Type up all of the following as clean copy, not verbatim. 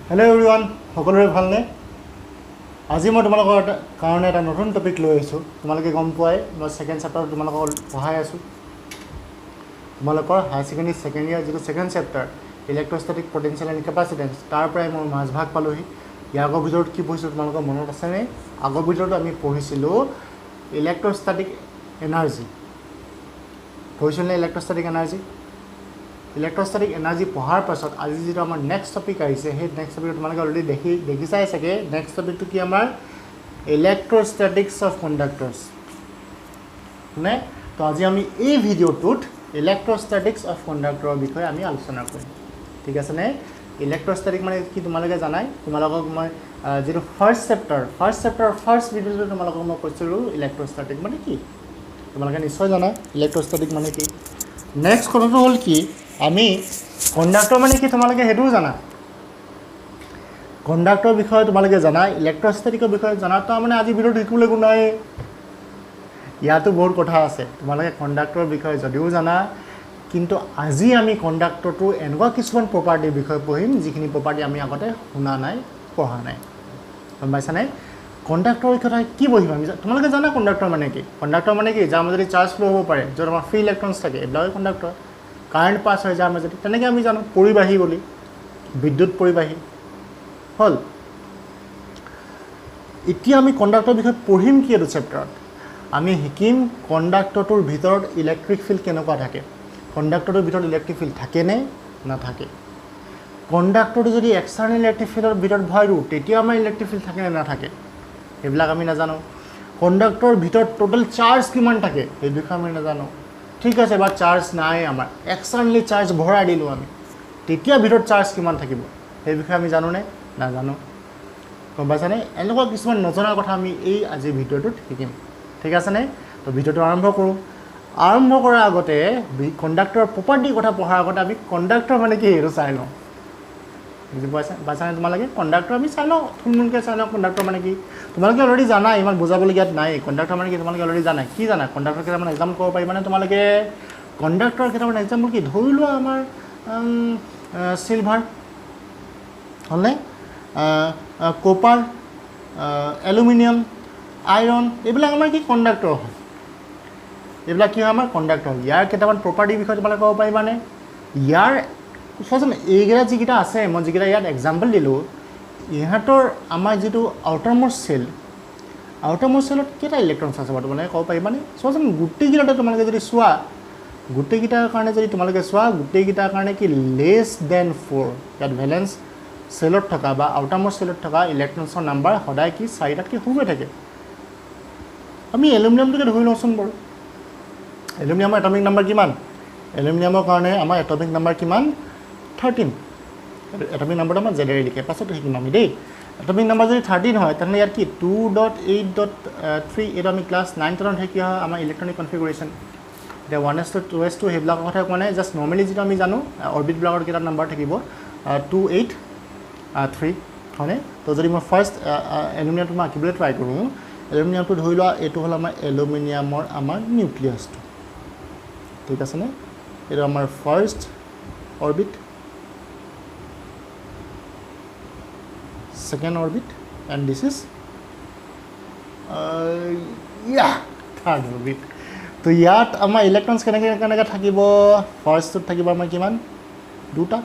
Hello everyone সকলোৰে ভালনে আজি মই তোমালোকৰ কাৰণে এটা নতুন টপিক লৈ আহিছোঁ তোমালোকে গম পোৱাই মই সেকেন্ড চেপ্টাৰ তোমালোকক পঢ়াই আছোঁ তোমালোকৰ হাই সেকেন্ডাৰী সেকেন্ড ইয়াৰ যেটো সেকেন্ড চেপ্টাৰ ইলেক্ট্ৰোস্ট্যাটিক পটেনশিয়াল এণ্ড কেপাসিটেন্স তাৰ পৰাই মই মাজ ভাগ পালোহি ইয়াৰ আগৰ ভিডিঅ'ত কি পঢ়িছোঁ তোমালোকৰ মনত আছেনে আগৰ ভিডিঅ'ত আমি পঢ়িছিলোঁ ইলেক্ট্ৰোস্ট্যাটিক এনাৰ্জি পঢ়িছিলোঁ ইলেক্ট্ৰোস্ট্যাটিক এনাৰ্জি ইলেক্ট্ৰোস্ট্যাটিক এনাৰ্জি পঢ়াৰ পাছত আজি যেটো আমাৰ নেক্সট টপিক আহিছে সেই নেক্সট টপিক তোমালোকে অলৰেডি দেখিছাই চাগে নেক্সট টপিকটো কি আমাৰ ইলেক্ট্ৰোস্ট্যাটিক্স অফ কণ্ডাক্টৰ্ছ নে তো আজি আমি এই ভিডিঅ'টোত ইলেক্ট্ৰোস্ট্যাটিক্স অফ কণ্ডাক্টৰৰ বিষয়ে আমি আলোচনা কৰিম ঠিক আছে নে ইলেক্ট্ৰোস্ট্যাটিক মানে কি তোমালোকে জানাই তোমালোকক মই যেটো ফাৰ্স্ট চেপ্টাৰ ফাৰ্স্ট ভিডিঅ'টো তোমালোকক মই কৈছিলোঁ ইলেক্ট্ৰোস্ট্যাটিক মানে কি তোমালোকে নিশ্চয় জানা ইলেক্ট্ৰোস্ট্যাটিক মানে কি নেক্সট কথাটো হ'ল কি আমি কণ্ডাক্টৰ মানে কি তোমালোকে হেতুও জানা কণ্ডাক্টৰ বিষয়ে তোমালোকে জানা ইলেক্ট্ৰোস্ট্যাটিকৰ বিষয়ে জানা তো মানে আজি ভিডিঅ'টো শিকিবলৈ কোনো নাই ইয়াতো বহুত কথা আছে তোমালোকে কণ্ডাক্টৰৰ বিষয়ে যদিও জানা কিন্তু আজি আমি কণ্ডাক্টৰটো এনেকুৱা কিছুমান প্ৰপাৰ্টিৰ বিষয়ে পঢ়িম যিখিনি প্ৰপাৰ্টি আমি আগতে শুনা নাই পঢ়া নাই গম পাইছানে কণ্ডাক্টৰৰ কথা কি পঢ়িম আমি তোমালোকে জানা কণ্ডাক্টৰ মানে কি যাৰ মাজেদি চাৰ্জ ফ্লো হ'ব পাৰে য'ত আমাৰ ফ্ৰী ইলেক্ট্ৰনছ থাকে এইবিলাকে কণ্ডাক্টৰ কাৰেণ্ট পাছ হৈ যাৰ মাজেদি তেনেকৈ আমি জানো পৰিবাহী বুলি বিদ্যুৎ পৰিবাহী হ'ল এতিয়া আমি কণ্ডাক্টৰৰ বিষয়ে পঢ়িম কি এইটো চেপ্টাৰত আমি শিকিম কণ্ডাক্টৰটোৰ ভিতৰত ইলেক্ট্ৰিক ফিল্ড কেনেকুৱা থাকে কণ্ডাক্টৰটোৰ ভিতৰত ইলেক্ট্ৰিক ফিল্ড থাকে নে নাথাকে কণ্ডাক্টৰটো যদি এক্সটাৰ্নেল ইলেক্ট্ৰিক ফিল্ডৰ ভিতৰত ভৰাই দিওঁ তেতিয়া আমাৰ ইলেক্ট্ৰিক ফিল্ড থাকে নে নাথাকে এইবিলাক আমি নাজানো কণ্ডাক্টৰৰ ভিতৰত টোটেল চাৰ্জ কিমান থাকে এই বিষয়ে আমি নাজানো ঠিক আছে বা চাৰ্জ নাই আমাৰ এক্সটাৰ্নেলি চাৰ্জ ভৰাই দিলোঁ আমি তেতিয়া ভিতৰত চাৰ্জ কিমান থাকিব সেই বিষয়ে আমি জানো নে নাজানো গম পাইছানে এনেকুৱা কিছুমান নজনা কথা আমি এই আজি ভিডিঅ'টোত শিকিম ঠিক আছেনে তো ভিডিঅ'টো আৰম্ভ কৰোঁ আৰম্ভ কৰাৰ আগতে কণ্ডাক্টৰৰ প্ৰপাৰ্টিৰ কথা পঢ়াৰ আগতে আমি কণ্ডাক্টৰ মানে কি সেইটো চাই লওঁ বুজি পাইছানে তোমালোকে কণ্ডাক্টৰ আমি চাই লওঁ থুলমূলকৈ চাই লওঁ কণ্ডাক্টৰ মানে কি তোমালোকে অলৰেডি জানা ইমান বুজাবলগীয়াত নাই কণ্ডাক্টৰ মানে কি তোমালোকে অলৰেডি জানা কি জানা কণ্ডাক্টৰ কেইটামান এক্সাম্পল ক'ব পাৰিবানে তোমালোকে কণ্ডাক্টৰ কেইটামান এক্সাম্পল কি ধৰি লোৱা আমাৰ চিলভাৰ হ'লনে কপাৰ এলুমিনিয়াম আইৰণ এইবিলাক আমাৰ কি কণ্ডাক্টৰ হয় এইবিলাক কি হয় আমাৰ কণ্ডাক্টৰ ইয়াৰ কেইটামান প্ৰপাৰ্টিৰ বিষয়ে তোমালোকে ক'ব পাৰিবানে ইয়াৰ চোৱাচোন এইকেইটা যিকেইটা আছে মই যিকেইটা ইয়াত এক্সাম্পল দিলোঁ ইহঁতৰ আমাৰ যিটো আউটাৰমোষ্ট চেলত কেইটা ইলেক্ট্ৰনছ আছে বাৰু তোমালোকে ক'ব পাৰিবানে চোৱাচোন গোটেইকেইটাতে তোমালোকে যদি চোৱা গোটেইকেইটাৰ কাৰণে যদি তোমালোকে চোৱা গোটেইকেইটাৰ কাৰণে কি লেছ দেন 4 ইয়াত ভেলেন্স চেলত থকা বা আউটাৰমোষ্ট চেলত থকা ইলেক্ট্ৰনছৰ নাম্বাৰ সদায় কি 4টাতকৈ সৰু হৈ থাকে আমি এলুমিনিয়ামটোকে ধৰি লওঁচোন বাৰু এলুমিনিয়ামৰ এটমিক নাম্বাৰ কিমান এলুমিনিয়ামৰ কাৰণে আমাৰ এটমিক নাম্বাৰ কিমান 13 এটমিক নাম্বাৰটো আমাৰ জেডেৰে লিখে পাছত শিকিম আমি দেই এটমিক নাম্বাৰ যদি 13 হয় তেনেহ'লে ইয়াত কি 2.8.3 এইটো আমি ক্লাছ 9 টেনত কি হয় আমাৰ ইলেক্ট্ৰনিক কনফিগাৰেশ্যন এতিয়া 1s to 2s to সেইবিলাকৰ কথা কোৱা নাই জাষ্ট নৰ্মেলি যিটো আমি জানো অৰ্বিটবিলাকৰ কেইটা নাম্বাৰ থাকিব 283 হয়নে তো যদি মই ফাৰ্ষ্ট এলুমিনিয়ামটো মই আঁকিবলৈ ট্ৰাই কৰোঁ এলুমিনিয়ামটো ধৰি লোৱা এইটো হ'ল আমাৰ এলুমিনিয়ামৰ আমাৰ নিউক্লিয়াছটো ঠিক আছেনে এইটো আমাৰ first orbit second orbit and this is third orbit তো ইয়াত আমাৰ ইলেক্ট্ৰনছ কেনেকৈ থাকিব ফাৰ্ষ্টটোত থাকিব আমাৰ কিমান 2টা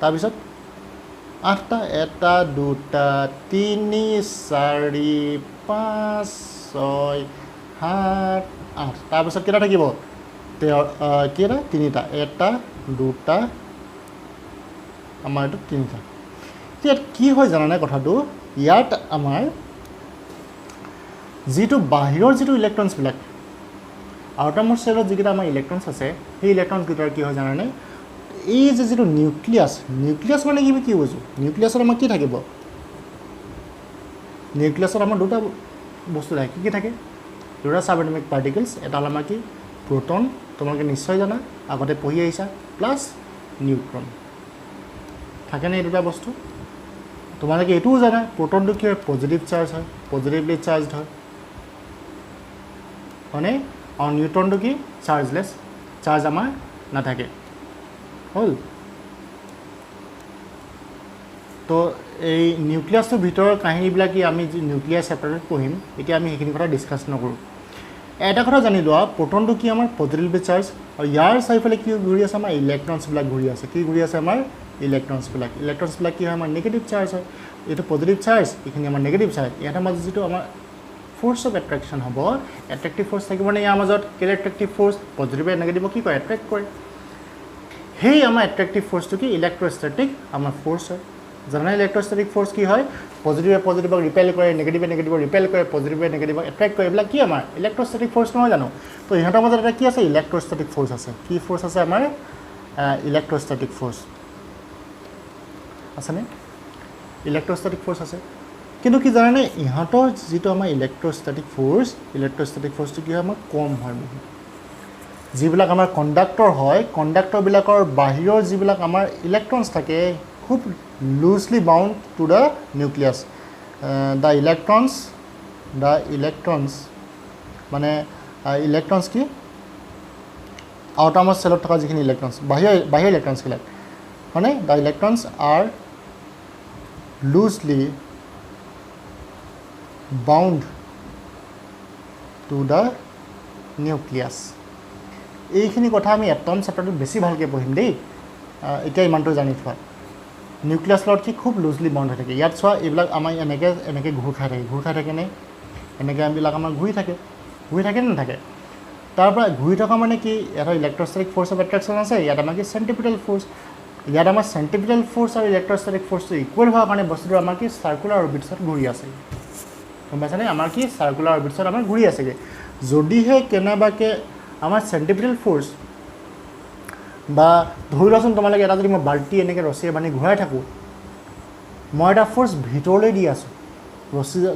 তাৰপিছত 8টা 1 2 3 4 5 6 7 8 তাৰপিছত কেইটা থাকিব কেইটা 3টা 1টা 2টা আমাৰ এইটো 3টা ইয়াত কি হয় জানানে কথাটো ইয়াত আমাৰ যিটো বাহিৰৰ যিটো ইলেক্ট্ৰনছবিলাক আউটাৰমোষ্ট চেলত যিকেইটা আমাৰ ইলেক্ট্ৰনছ আছে সেই ইলেক্ট্ৰনছকেইটাৰ কি হয় জানানে এই যে যিটো নিউক্লিয়াছ মানে কি বুজোঁ নিউক্লিয়াছত আমাৰ কি থাকিব নিউক্লিয়াছত আমাৰ 2টা বস্তু থাকে কি থাকে 2টা সাবএটমিক পাৰ্টিকলছ এটা হ'ল আমাৰ কি প্ৰটন তোমালোকে নিশ্চয় জানা আগতে পঢ়ি আহিছা প্লাছ নিউট্ৰন থাকেনে এই 2টা বস্তু তোমালোকে এইটোও জানা প্ৰটনটো কি হয় পজিটিভ চাৰ্জ হয় পজিটিভলি চাৰ্জড হয় হয়নে আৰু নিউট্ৰনটো কি চাৰ্জলেছ চাৰ্জ আমাৰ নাথাকে হ'ল তো এই নিউক্লিয়াছটোৰ ভিতৰৰ কাহিনীবিলাক কি আমি নিউক্লিয়াছ চেপ্টাৰত পঢ়িম এতিয়া আমি সেইখিনি কথা ডিছকাছ নকৰোঁ এটা কথা জানি লোৱা প্ৰটনটো কি আমাৰ পজিটিভলি চাৰ্জ আৰু ইয়াৰ চাৰিওফালে কি ঘূৰি আছে আমাৰ ইলেক্ট্ৰনছবিলাক ঘূৰি আছে কি ঘূৰি আছে আমাৰ ইলেক্ট্ৰনছবিলাক কি হয় আমাৰ নিগেটিভ চাৰ্জ হয় এইটো পজিটিভ চাৰ্জ এইখিনি আমাৰ নিগেটিভ চাৰ্জ ইয়াৰ মাজত যিটো আমাৰ ফ'ৰ্চ অফ এট্ৰেকশ্যন হ'ব এট্ৰেক্টিভ ফ'ৰ্চ থাকিব নে ইয়াৰ মাজত কেলে এট্ৰেক্টিভ ফ'ৰ্চ পজিটিভ আৰু নেগেটিভ কি কৰে এট্ৰেক্ট কৰে সেই আমাৰ এট্ৰেক্টিভ ফ'ৰ্চটো কি ইলেক্ট্ৰষ্টেটিক আমাৰ ফ'ৰ্চ হয় জানানে ইলেক্ট্ৰষ্টেটিক ফ'ৰ্চ কি হয় পজিটিভে পজিটিভক ৰিপেল কৰে নেগেটিভে নেগেটিভক ৰিপেল কৰে পজিটিভে নেগেটিভক এট্ৰেক্ট কৰে এইবিলাক কি আমাৰ ইলেক্ট্ৰষ্টেটিক ফ'ৰ্চ নহয় জানো তো ইহঁতৰ মাজত এটা কি আছে ইলেক্ট্ৰষ্টেটিক ফ'ৰ্চ আছে কি ফ'ৰ্চ আছে আমাৰ ইলেক্ট্ৰষ্টেটিক ফ'ৰ্চ আছেনে ইলেক্ট্ৰষ্টেটিক ফ'ৰ্চ আছে কিন্তু কি জানেনে ইহঁতৰ যিটো আমাৰ ইলেক্ট্ৰষ্টেটিক ফ'ৰ্চটো কি হয় আমাৰ কম হয় বহুত যিবিলাক আমাৰ কণ্ডাক্টৰ হয় কণ্ডাক্টৰবিলাকৰ বাহিৰৰ যিবিলাক আমাৰ ইলেক্ট্ৰনছ থাকে খুব loosely bound to the nucleus the electrons মানে ইলেক্ট্ৰনছ কি আউটাৰমষ্ট চেলত থকা যিখিনি ইলেক্ট্ৰনছ বাহিৰৰ ইলেক্ট্ৰনছবিলাক হয়নে the electrons R loosely bound to the nucleus এইখিনি কথা আমি এটম চেপ্টাৰটোত বেছি ভালকৈ পঢ়িম দেই এতিয়া ইমানটো জানি থোৱা নিউক্লিয়াছ লগত কি খুব লুজলি বাউণ্ড হৈ থাকে ইয়াত চোৱা এইবিলাক আমাৰ এনেকৈ ঘূৰ খাই থাকেনে এনেকৈ এইবিলাক আমাৰ ঘূৰি থাকে নে নাথাকে তাৰপৰা ঘূৰি থকা মানে কি এটা ইলেক্ট্ৰষ্টেটিক ফ'ৰ্চ অফ এট্ৰেকশ্যন আছে ইয়াত আমাৰ কি চেণ্ট্ৰিপিটেল ফ'ৰ্চ ইয়াত আমাৰ চেণ্ট্ৰিপিটেল ফ'ৰ্চ আৰু ইলেক্ট্ৰষ্টেটিক ফ'ৰ্চটো ইকুৱেল হোৱাৰ কাৰণে বস্তুটো আমাৰ কি চাৰ্কুলাৰ অৰ্বিটছত ঘূৰি আছে গম পাইছানে আমাৰ কি চাৰ্কুলাৰ অৰ্বিটছত আমাৰ ঘূৰি আছেগৈ যদিহে কেনেবাকৈ আমাৰ চেণ্ট্ৰিপিটেল ফ'ৰ্চ বা ধৰি লোৱাচোন তোমালোকে এটা যদি মই বাল্টি এনেকৈ ৰছীৰে বান্ধি ঘূৰাই থাকোঁ মই এটা ফ'ৰ্চ ভিতৰলৈ দি আছোঁ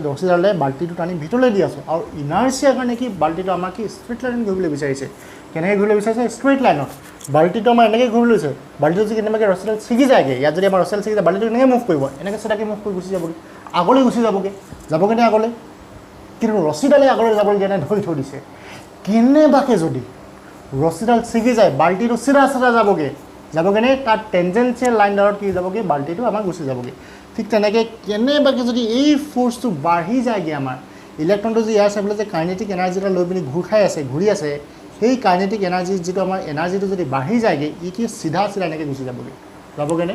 ৰছীডালে বাল্টিটো টানি ভিতৰলৈ দি আছোঁ আৰু ইনাৰ্চিয়াৰ কাৰণে কি বাল্টিটো আমাৰ কি ষ্ট্ৰেইট লাইনত ঘূৰিবলৈ বিচাৰিছে কেনেকৈ ঘূৰিবলৈ বিচাৰিছে ষ্ট্ৰেইট লাইনত বাল্টিটো আমাৰ এনেকৈ ঘূৰিবলৈ লৈছে বাল্টিটো যদি কেনেবাকৈ ৰছীডাল ছিগি যায়গৈ ইয়াত যদি আমাৰ ৰছীডাল ছিগি যায় বাল্টিটো এনেকৈ মুভ কৰিব এনেকৈ চিধাকৈ মুভ কৰি গুচি যাবগৈ আগলৈ গুচি যাবগৈ নে আগলৈ কিন্তু ৰছীডালে আগলৈ যাবলৈ দিয়া নাই ধৰি থৈ দিছে কেনেবাকৈ যদি ৰছীডাল ছিগি যায় বাল্টিটো চিধা যাবগৈনে তাৰ টেঞ্জেঞ্চিয়েল লাইনডালত কি যাবগৈ বাল্টিটো আমাৰ গুচি যাবগৈ ঠিক তেনেকৈ কেনেবাকৈ যদি এই ফ'ৰ্চটো বাঢ়ি যায়গৈ আমাৰ ইলেক্ট্ৰনটো যে ইয়াৰ চাবলৈ যে কাইনেটিক এনাৰ্জি এটা লৈ পিনি ঘূৰি আছে সেই কাইনেটিক এনাৰ্জি যিটো আমাৰ এনাৰ্জিটো যদি বাঢ়ি যায়গৈ ই কি চিধা এনেকৈ গুচি যাবগৈনে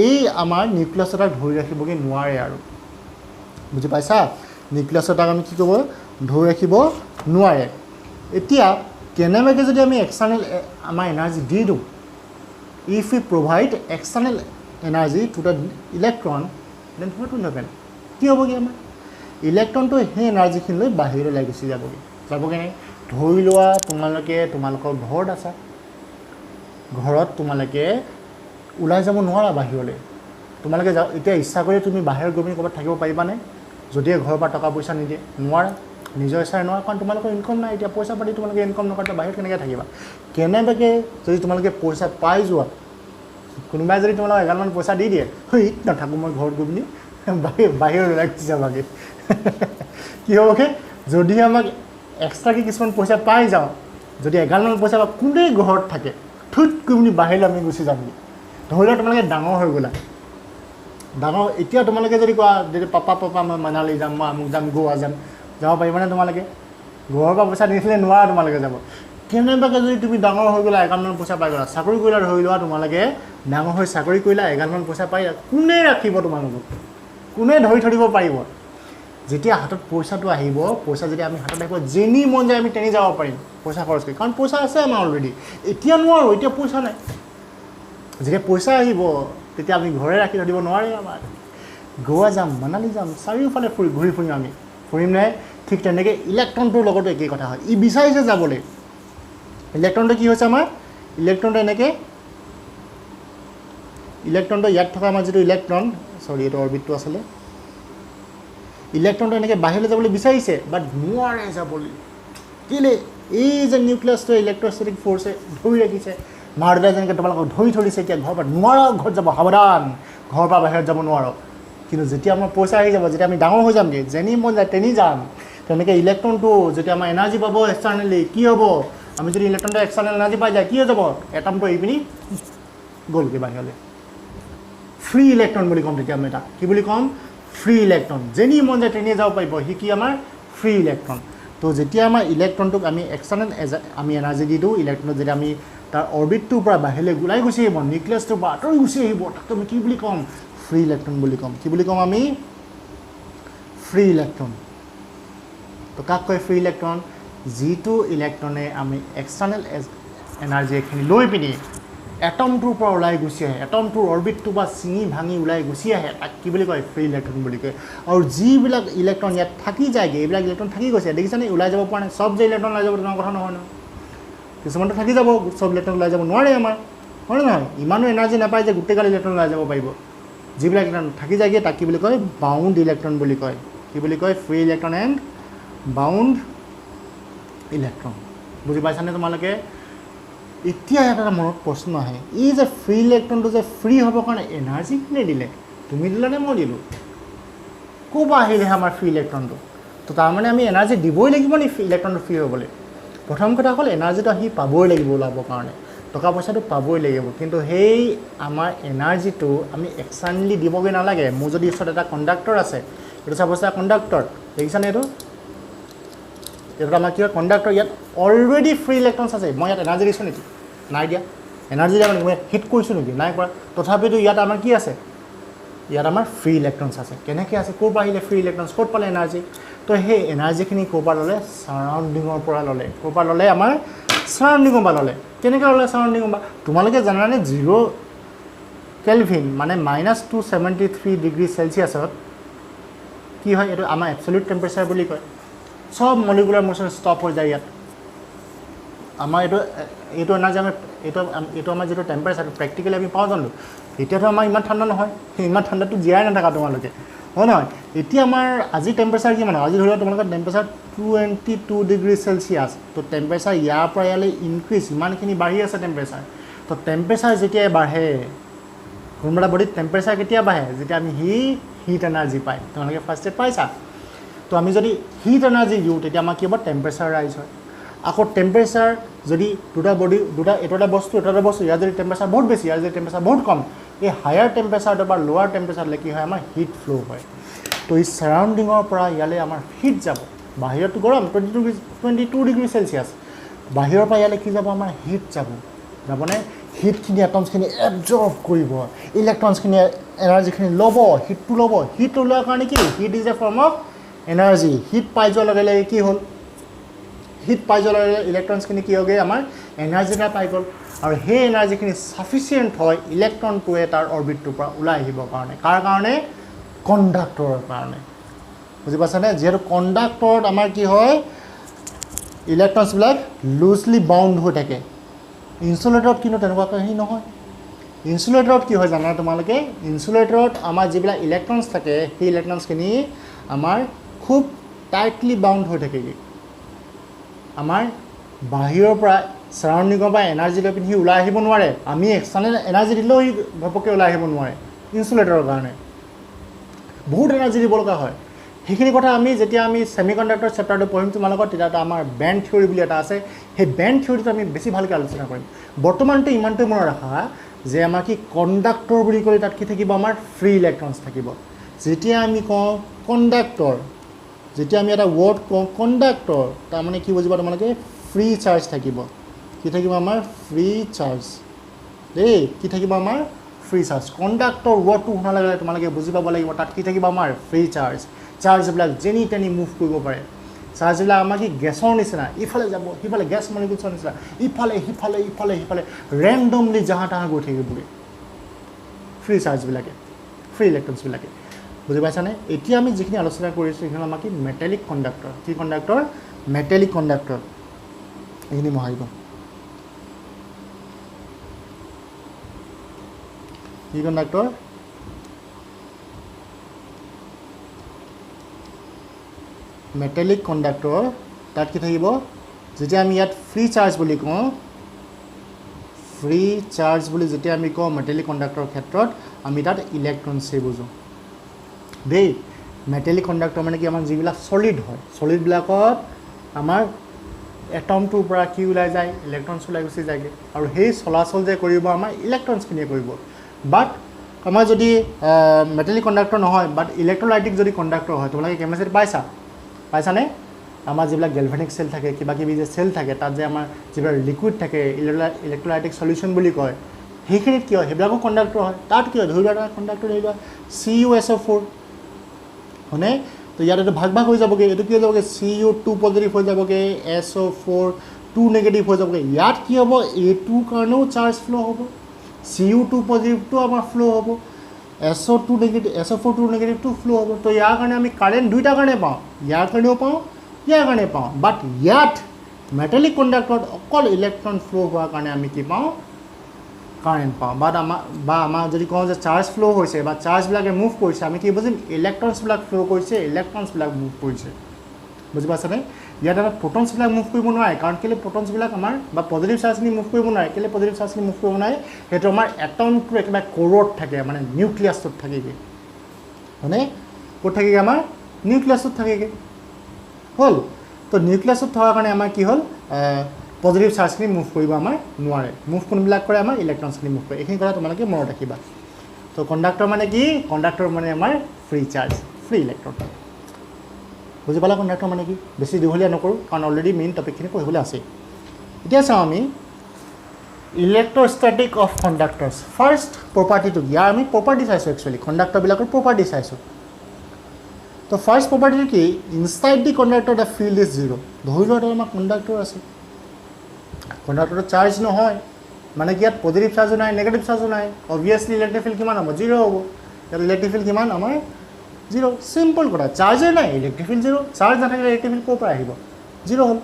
এই আমাৰ নিউক্লিয়াছ এটাক ধৰি ৰাখিবগৈ নোৱাৰে আৰু বুজি পাইছা নিউক্লিয়াছ এটাক আমি কি ক'ব ধৰি ৰাখিব নোৱাৰে এতিয়া কেনেবাকৈ যদি আমি এক্সটাৰ্নেল আমাৰ এনাৰ্জি দি দিওঁ if you provide external energy to the electron then what will happen কি হ'বগৈ আমাৰ ইলেক্ট্ৰনটো সেই এনাৰ্জিখিনি লৈ বাহিৰলৈ গুচি যাবগৈ নে ধৰি লোৱা তোমালোকৰ ঘৰত আছা ঘৰত তোমালোকে ওলাই যাব নোৱাৰা বাহিৰলৈ তোমালোকে এতিয়া ইচ্ছা কৰি তুমি বাহিৰত গৈ পিনি ক'ৰবাত থাকিব পাৰিবানে যদিহে ঘৰৰ পৰা টকা পইচা নিদিয়ে নোৱাৰা নিজৰ ইচ্ছাৰে নোৱাৰা কাৰণ তোমালোকৰ ইনকম নাই এতিয়া পইচা পাতি তোমালোকে ইনকম নকৰাতে বাহিৰত কেনেকৈ থাকিবা কেনেবাকৈ যদি তোমালোকে পইচা পাই যোৱা কোনোবাই যদি তোমালোকক এগালমান পইচা দি দিয়ে নাথাকোঁ মই ঘৰত গৈ পিনি বাহিৰত ওলাই গুচি যাবাগৈ কি হ'বগৈ যদিহে আমাক এক্সট্ৰাকৈ কিছুমান পইচা পাই যাওঁ যদি এগালমান পইচা বা কোনেই ঘৰত থাকে থুত কৰি পিনি বাহিৰলৈ আমি গুচি যামগৈ ধৰি লোৱা তোমালোকে ডাঙৰ হৈ গ'লা এতিয়া তোমালোকে যদি কোৱা যদি পাপা মই মানালী যাম মই আমুক যাম গোৱা যাম যাব পাৰিবানে তোমালোকে ঘৰৰ পৰা পইচা নিছিলে নোৱাৰা তোমালোকে যাব কেনেবাকৈ যদি তুমি ডাঙৰ হৈ গ'লা এগালমান পইচা পাই গ'লা চাকৰি কৰিলা ধৰি লোৱা তোমালোকে ডাঙৰ হৈ চাকৰি কৰিলা এগালমান পইচা পাই কোনে ৰাখিব তোমালোকক কোনে ধৰি থৈ দিব পাৰিব যেতিয়া হাতত পইচাটো আহিব পইচা যদি আমি হাতত আহিব যেনি মন যায় আমি তেনি যাব পাৰিম পইচা খৰচ কৰি কাৰণ পইচা আছে আমাৰ অলৰেডি এতিয়া নোৱাৰোঁ এতিয়া পইচা নাই যেতিয়া পইচা আহিব তেতিয়া আমি ঘৰে ৰাখি থৈ দিব নোৱাৰে আমাৰ গোৱা যাম মানালী যাম চাৰিওফালে ঘূৰি ফুৰিম আমি ফুৰিম নাই ঠিক তেনেকৈ ইলেক্ট্ৰনটোৰ লগতো একেই কথা হয় ই বিচাৰিছে যাবলৈ ইলেক্ট্ৰনটো কি হৈছে আমাৰ ইলেক্ট্ৰনটো ইয়াত থকা আমাৰ যিটো ইলেক্ট্ৰন এইটো অৰ্বিটটো আছিলে ইলেক্ট্ৰনটো এনেকৈ বাহিৰলৈ যাবলৈ বিচাৰিছে বাট নোৱাৰে যাবলৈ কেলৈ এই যে নিউক্লিয়াছটো ইলেক্ট্ৰষ্টেটিক ফ'ৰ্চে ধৰি ৰাখিছে মাৰ্ডাৰে যেনেকৈ তোমালোকক ধৰি ধৰিছে এতিয়া ঘৰৰ পৰা নোৱাৰা ঘৰত যাব সাৱধান ঘৰৰ পৰা বাহিৰত যাব নোৱাৰোঁ কিন্তু যেতিয়া আমাৰ পইচা আহি যাব যেতিয়া আমি ডাঙৰ হৈ যামগৈ যেনি মন যায় তেনি যাম তেনেকৈ ইলেক্ট্ৰনটো যেতিয়া আমাৰ এনাৰ্জি পাব এক্সটাৰ্নেলি কি হ'ব আমি যদি ইলেক্ট্ৰনটো এক্সটাৰ্নেল এনাৰ্জি পাই যায় কি হৈ যাব এটমটো এৰি পিনি গ'লগৈ বাহিৰলৈ ফ্ৰী ইলেক্ট্ৰন বুলি ক'ম তেতিয়া আমি এটা কি বুলি ক'ম ফ্ৰী ইলেক্ট্ৰন যেনি মন যায় তেনিয়ে যাব পাৰিব সি কি আমাৰ ফ্ৰী ইলেক্ট্ৰন তো যেতিয়া আমাৰ ইলেক্ট্ৰনটোক আমি এক্সটাৰ্নেল আমি এনাৰ্জি দি দিওঁ ইলেক্ট্ৰনত যেতিয়া আমি তাৰ অৰ্বিটটোৰ পৰা বাহিৰলৈ ওলাই গুচি আহিব নিউক্লিয়াছটোৰ পৰা আঁতৰি গুচি আহিব তাক আমি কি বুলি ক'ম ফ্ৰী ইলেক্ট্ৰন বুলি ক'ম কি বুলি ক'ম আমি ফ্ৰী ইলেক্ট্ৰন তো কাক কয় ফ্ৰী ইলেক্ট্ৰন যিটো ইলেক্ট্ৰনে আমি এক্সটাৰ্নেল এনাৰ্জি এখিনি লৈ পিনি এটমটোৰ পৰা ওলাই গুচি আহে এটমটোৰ অৰ্বিটটো বা ছিঙি ভাঙি ওলাই গুচি আহে তাক কি বুলি কয় ফ্ৰী ইলেক্ট্ৰন বুলি কয় আৰু যিবিলাক ইলেক্ট্ৰন ইয়াত থাকি যায়গৈ এইবিলাক ইলেক্ট্ৰন থাকি গৈছে দেখিছানে ওলাই যাব পৰা নাই চব যে ইলেক্ট্ৰন ওলাই যাব তেনেকুৱা কথা নহয় নহয় কিছুমানটো থাকি যাব চব ইলেক্ট্ৰন ওলাই যাব নোৱাৰে আমাৰ হয় নহয় ইমানো এনাৰ্জি নাপায় যে গোটেইগাল ইলেক্ট্ৰন ওলাই যাব পাৰিব যিবিলাক ইলেক্ট্ৰন থাকি যায়গৈ তাক কি বুলি কয় বাউণ্ড ইলেক্ট্ৰন বুলি কয় কি বুলি কয় free electron and bound electron বুজি পাইছানে তোমালোকে এতিয়া এটা মনত প্ৰশ্ন আহে এই যে ফ্ৰী ইলেক্ট্ৰনটো যে ফ্ৰী হ'বৰ কাৰণে এনাৰ্জি কোনে দিলে তুমি দিলা নে মই দিলোঁ ক'ৰ পৰা আহিলে আমাৰ ফ্ৰী ইলেক্ট্ৰনটো তো তাৰমানে আমি এনাৰ্জি দিবই লাগিব নি ইলেক্ট্ৰনটো ফ্ৰী হ'বলৈ প্ৰথম কথা হ'ল এনাৰ্জিটো আহি পাবই লাগিব ওলাবৰ কাৰণে টকা পইচাটো পাবই লাগিব কিন্তু সেই আমাৰ এনাৰ্জিটো আমি এক্সটাৰ্নেলি দিবগৈ নালাগে মোৰ যদি ওচৰত এটা কণ্ডাক্টৰ আছে এইটো চাপ'জ এটা কণ্ডাক্টৰ দেখিছানে এইটো আমাৰ কি হয় কণ্ডাক্টৰ ইয়াত অলৰেডি ফ্ৰী ইলেক্ট্ৰনছ আছে মই ইয়াত এনাৰ্জি দিছোঁ নেকি নাই দিয়া এনাৰ্জি দিয়া মানে মই হিট কৰিছোঁ নেকি নাই কৰা তথাপিতো ইয়াত আমাৰ কি আছে ইয়াত আমাৰ ফ্ৰী ইলেক্ট্ৰনছ আছে কেনেকৈ আছে ক'ৰ পৰা আহিলে ফ্ৰী ইলেক্ট্ৰনছ ক'ত পালে এনাৰ্জি তো সেই এনাৰ্জিখিনি ক'ৰ পৰা ল'লে ছাৰাউণ্ডিঙৰ পৰা ল'লে ক'ৰ পৰা ল'লে আমাৰ ছাৰাউণ্ডিঙৰ পৰা ল'লে কেনেকৈ ল'লে ছাৰাউণ্ডিঙৰ পৰা তোমালোকে জানানে 0 কেলভিন মানে -273 ডিগ্ৰী চেলচিয়াছত কি হয় এইটো আমাৰ এবছলিউট টেম্পাৰেচাৰ বুলি কয় সব মলিকুলাৰ মোশন ষ্টপ হৈ যায় ইয়াত আমাৰ এইটো এনাৰ্জি আমি এইটো আমাৰ যিটো টেম্পাৰেচাৰ প্ৰেক্টিকেলি আমি পাওঁ জানো এতিয়াতো আমাৰ ইমান ঠাণ্ডা নহয় ইমান ঠাণ্ডাটো জীয়াই নাথাকা তোমালোকে হয় নহয় এতিয়া আমাৰ আজি টেম্পাৰেচাৰ কিমান আজি ধৰি লোৱা তোমালোকৰ টেম্পাৰেচাৰ 22 ডিগ্ৰী চেলচিয়াছ তো টেম্পাৰেচাৰ ইয়াৰ পৰা ইয়ালৈ ইনক্ৰিজ ইমানখিনি বাঢ়ি আছে টেম্পাৰেচাৰ তো টেম্পাৰেচাৰ যেতিয়া বাঢ়ে কোনোবা এটা বডিত টেম্পাৰেচাৰ কেতিয়া বাঢ়ে যেতিয়া আমি হিট এনাৰ্জি পায় তোমালোকে ফাৰ্ষ্ট এড পাইছা তো আমি যদি হিট এনাৰ্জি দিওঁ তেতিয়া আমাৰ কি হ'ব টেম্পাৰেচাৰ ৰাইজ হয় আকৌ টেম্পাৰেচাৰ যদি এইটো এটা বস্তু ইয়াৰ যদি টেম্পাৰেচাৰ বহুত বেছি ইয়াৰ যদি টেম্পাৰেচাৰ বহুত কম এই হায়াৰ টেম্পাৰেচাৰটো বা লোৱাৰ টেম্পাৰেচাৰলৈ কি হয় আমাৰ হিট ফ্ল' হয় তো এই ছাৰাউণ্ডিঙৰ পৰা ইয়ালৈ আমাৰ হিট যাব বাহিৰতো গৰম 22 ডিগ্ৰী চেলচিয়াছ বাহিৰৰ পৰা ইয়ালৈ কি যাব আমাৰ হিট যাবনে হিটখিনি এটমছখিনি এবজৰ্ব কৰিব ইলেক্ট্ৰনছখিনিয়ে এনাৰ্জিখিনি ল'ব হিটটো ল'ব হিট লোৱাৰ কাৰণে কি heat is a form of energy heat পাই যোৱাৰ লগে লগে কি হ'ল হিট পাই যোৱাৰ লগে লগে ইলেক্ট্ৰনছখিনি কি হ'বগৈ আমাৰ এনাৰ্জি এটা পাই গ'ল আৰু সেই এনাৰ্জিখিনি ছাফিচিয়েণ্ট হয় ইলেক্ট্ৰনটোৱে তাৰ অৰ্বিটটোৰ পৰা ওলাই আহিবৰ কাৰণে কাৰ কাৰণে কণ্ডাক্টৰৰ কাৰণে বুজি পাইছানে যিহেতু কণ্ডাক্টৰত আমাৰ কি হয় ইলেক্ট্ৰনছবিলাক লুজলি বাউণ্ড হৈ থাকে ইনচুলেটৰত কিন্তু তেনেকুৱাকৈ নহয় ইনচুলেটৰত কি হয় জানা তোমালোকে ইনচুলেটৰত আমাৰ যিবিলাক ইলেক্ট্ৰনছ থাকে সেই ইলেক্ট্ৰনছখিনি আমাৰ খুব টাইটলি বাউণ্ড হৈ থাকেগৈ আমাৰ বাহিৰৰ পৰা ছাৰাউণ্ডিঙৰ পৰা এনাৰ্জি লৈ পিনি সি ওলাই আহিব নোৱাৰে আমি এক্সটাৰ্নেল এনাৰ্জি দিলেও সি ঘপককৈ ওলাই আহিব নোৱাৰে ইনচুলেটৰৰ কাৰণে বহুত এনাৰ্জি দিব লগা হয় সেইখিনি কথা আমি যেতিয়া আমি ছেমিকণ্ডাক্টৰ চেপ্টাৰটো পঢ়িম তোমালোকৰ তেতিয়া আমাৰ বেণ্ড থিয়ৰী বুলি এটা আছে সেই বেণ্ড থিয়ৰীটো আমি বেছি ভালকৈ আলোচনা কৰিম বৰ্তমানটো ইমানটোৱে মনত ৰাখা যে আমাৰ কি কণ্ডাক্টৰ বুলি ক'লে তাত কি থাকিব আমাৰ ফ্ৰী ইলেক্ট্ৰনছ থাকিব যেতিয়া আমি কওঁ কণ্ডাক্টৰ যেতিয়া আমি এটা ৱৰ্ড কওঁ কণ্ডাক্টৰ তাৰমানে কি বুজিবা তোমালোকে ফ্ৰী চাৰ্জ থাকিব কি থাকিব আমাৰ ফ্ৰী চাৰ্জ দেই কি থাকিব আমাৰ ফ্ৰী চাৰ্জ কণ্ডাক্টৰ ৱৰ্ডটো শুনাৰ লগে লগে তোমালোকে বুজি পাব লাগিব তাত কি থাকিব আমাৰ ফ্ৰী চাৰ্জবিলাক যেনি তেনি মুভ কৰিব পাৰে চাৰ্জবিলাক আমাৰ কি গেছৰ নিচিনা ইফালে যাব সিফালে গেছ মলিকুলছৰ নিচিনা ইফালে সিফালে ৰেণ্ডমলি জাহা তাহা গৈ থাকিবগৈ ফ্ৰী চাৰ্জবিলাকে ফ্ৰী ইলেক্ট্ৰনছবিলাকে বুজি পাইছানে এতিয়া আমি যিখিনি আলোচনা কৰিছোঁ সেইখিনি আমাৰ কি মেটেলিক কণ্ডাক্টৰ কি কণ্ডাক্টৰ মেটেলিক কণ্ডাক্টৰ এইখিনি মহাৰিব কি কণ্ডাক্টৰ মেটেলিক কণ্ডাক্টৰ তাত কি থাকিব যেতিয়া আমি ইয়াত ফ্ৰী চাৰ্জ বুলি কওঁ ফ্ৰী চাৰ্জ বুলি যেতিয়া আমি কওঁ মেটেলিক কণ্ডাক্টৰৰ ক্ষেত্ৰত আমি তাত ইলেক্ট্ৰনছেই বুজোঁ দেই মেটেলিক কণ্ডাক্টৰ মানে কি আমাৰ যিবিলাক চলিড হয় চলিডবিলাকত আমাৰ এটমটোৰ পৰা কি ওলাই যায় ইলেক্ট্ৰনছ ওলাই গুচি যায়গৈ আৰু সেই চলাচল যে কৰিব আমাৰ ইলেক্ট্ৰনছখিনিয়ে কৰিব বাট আমাৰ যদি মেটেলিক কণ্ডাক্টৰ নহয় বাট ইলেক্ট্ৰলাইটিক যদি কণ্ডাক্টৰ হয় তোমালোকে কেমেষ্ট্ৰিত পাইছানে আমাৰ যিবিলাক গেলভেনিক চেল থাকে কিবা কিবি যে চেল থাকে তাত যে আমাৰ যিবিলাক লিকুইড থাকে ইলেক্ট্ৰলাইটিক সলিউশ্যন বুলি কয় সেইখিনিত কি হয় সেইবিলাকো কণ্ডাক্টৰ হয় তাত কি হয় ধৰি লোৱা এটা কণ্ডাক্টৰ ধৰি লোৱা CuSO4 হয়নে তো ইয়াত এইটো ভাগ হৈ যাবগৈ এইটো কি হৈ যাবগৈ Cu2 পজিটিভ হৈ যাবগৈ SO4 2 নেগেটিভ হৈ যাবগৈ ইয়াত কি হ'ব এইটোৰ কাৰণেও চাৰ্জ ফ্ল' হ'ব Cu2 পজিটিভটো আমাৰ ফ্ল' হ'ব SO4 2 নেগেটিভটো ফ্ল' হ'ব তো ইয়াৰ কাৰণে আমি কাৰেণ্ট দুইটা কাৰণে পাওঁ ইয়াৰ কাৰণেও পাওঁ ইয়াৰ কাৰণে পাওঁ বাট ইয়াত মেটেলিক কণ্ডাক্টৰত অকল ইলেক্ট্ৰন ফ্ল' হোৱাৰ কাৰণে আমি কি পাওঁ কাৰেণ্ট পাওঁ আমাৰ যদি কওঁ যে চাৰ্জ ফ্ল' হৈছে বা চাৰ্জবিলাকে মুভ কৰিছে আমি কি বুজিম ইলেক্ট্ৰনছবিলাক ফ্ল' কৰিছে ইলেক্ট্ৰনছবিলাক মুভ কৰিছে বুজি পাইছানে ইয়াত আমাৰ প্ৰটনছবিলাক মুভ কৰিব নোৱাৰে কাৰণ কেলৈ প্ৰটনছবিলাক আমাৰ বা পজিটিভ চাৰ্জখিনি মুভ কৰিব নোৱাৰে কেলৈ পজিটিভ চাৰ্জখিনি মুভ কৰিব নোৱাৰে সেইটো আমাৰ এটমটোৰ একেবাৰে ক'ৰত থাকে মানে নিউক্লিয়াছটোত থাকেগৈ হয়নে ক'ত থাকেগৈ আমাৰ নিউক্লিয়াছটোত থাকেগৈ হ'ল তো নিউক্লিয়াছটোত থকাৰ কাৰণে আমাৰ কি হ'ল পজিটিভ চাৰ্জখিনি মুভ কৰিব আমাৰ নোৱাৰে মুভ কোনবিলাক কৰে আমাৰ ইলেক্ট্ৰনছখিনি মুভ কৰে এইখিনি কথা তোমালোকে মনত ৰাখিবা তো কণ্ডাক্টৰ মানে কি কণ্ডাক্টৰ মানে আমাৰ ফ্ৰী চাৰ্জ ফ্ৰী ইলেক্ট্ৰন বুজি পালা কণ্ডাক্টৰ মানে কি বেছি দীঘলীয়া নকৰোঁ কাৰণ অলৰেডি মেইন টপিকখিনি পঢ়িবলৈ আছে এতিয়া চাওঁ আমি ইলেক্ট্ৰষ্টেটিক অফ কণ্ডাক্টৰ্ছ ফাৰ্ষ্ট প্ৰপাৰ্টিটো ইয়াৰ আমি প্ৰপাৰ্টি চাইছোঁ একচুৱেলি কণ্ডাক্টৰবিলাকৰ প্ৰপাৰ্টি চাইছোঁ তো ফাৰ্ষ্ট প্ৰপাৰ্টিটো কি inside the conductor the field is zero' ধৰি লোৱা আমাৰ কণ্ডাক্টৰ আছে কণ্ডাক্টৰটো চাৰ্জ নহয় মানে কি ইয়াত পজিটিভ চাৰ্জো নাই নেগেটিভ চাৰ্জো নাই অবভিয়াছলি ইলেক্ট্ৰিক ফিল্ড কিমান হ'ব জিৰ' হ'ব ইয়াত ইলেক্ট্ৰিক ফিল্ড কিমান আমাৰ জিৰ' চিম্পল কথা চাৰ্জে নাই ইলেক্ট্ৰিক ফিল্ড জিৰ' চাৰ্জ নাথাকিলে ইলেক্ট্ৰিক ফিল্ড ক'ৰ পৰা আহিব জিৰ' হ'ল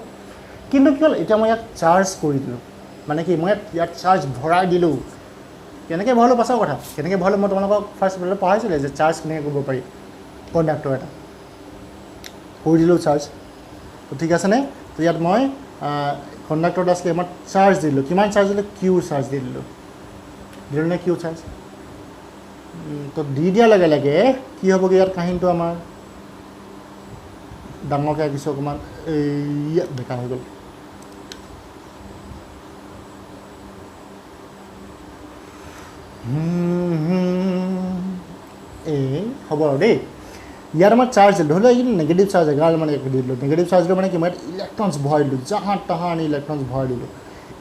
কিন্তু কি হ'ল এতিয়া মই ইয়াত চাৰ্জ কৰি দিলোঁ মানে কি মই ইয়াত চাৰ্জ ভৰাই দিলোঁ কেনেকৈ ভৰালোঁ পাছৰ কথা কেনেকৈ ভৰালোঁ মই তোমালোকক ফাৰ্ষ্ট পঢ়াইছিলোঁ যে চাৰ্জ কেনেকৈ কৰিব পাৰি কণ্ডাক্টৰ এটা কৰি দিলোঁ চাৰ্জ তো ঠিক আছেনে তো ইয়াত মই কণ্ডাক্টৰত আছিলে মই চাৰ্জ দিলোঁ কিমান চাৰ্জ দিলোঁ কিউ চাৰ্জ দি দিলোঁ নে কিউ চাৰ্জ তো দি দিয়াৰ লগে লগে কি হ'বগৈ ইয়াত কাহিনীটো আমাৰ ডাঙৰকৈ আঁকিছোঁ অকণমান এই বেকা হৈ গ'ল এই হ'ব আৰু দেই ইয়াত আমাৰ চাৰ্জ দিলোঁ ধৰি লোৱা এই নেগেটিভ চাৰ্জ এঘাৰ মানে দি দিলোঁ নেগেটিভ চাৰ্জ দিলোঁ মানে কি মই ইলেক্ট্ৰনছ ভৰাই দিলোঁ জাহান তাহান ইলেক্ট্ৰনছ ভৰাই দিলোঁ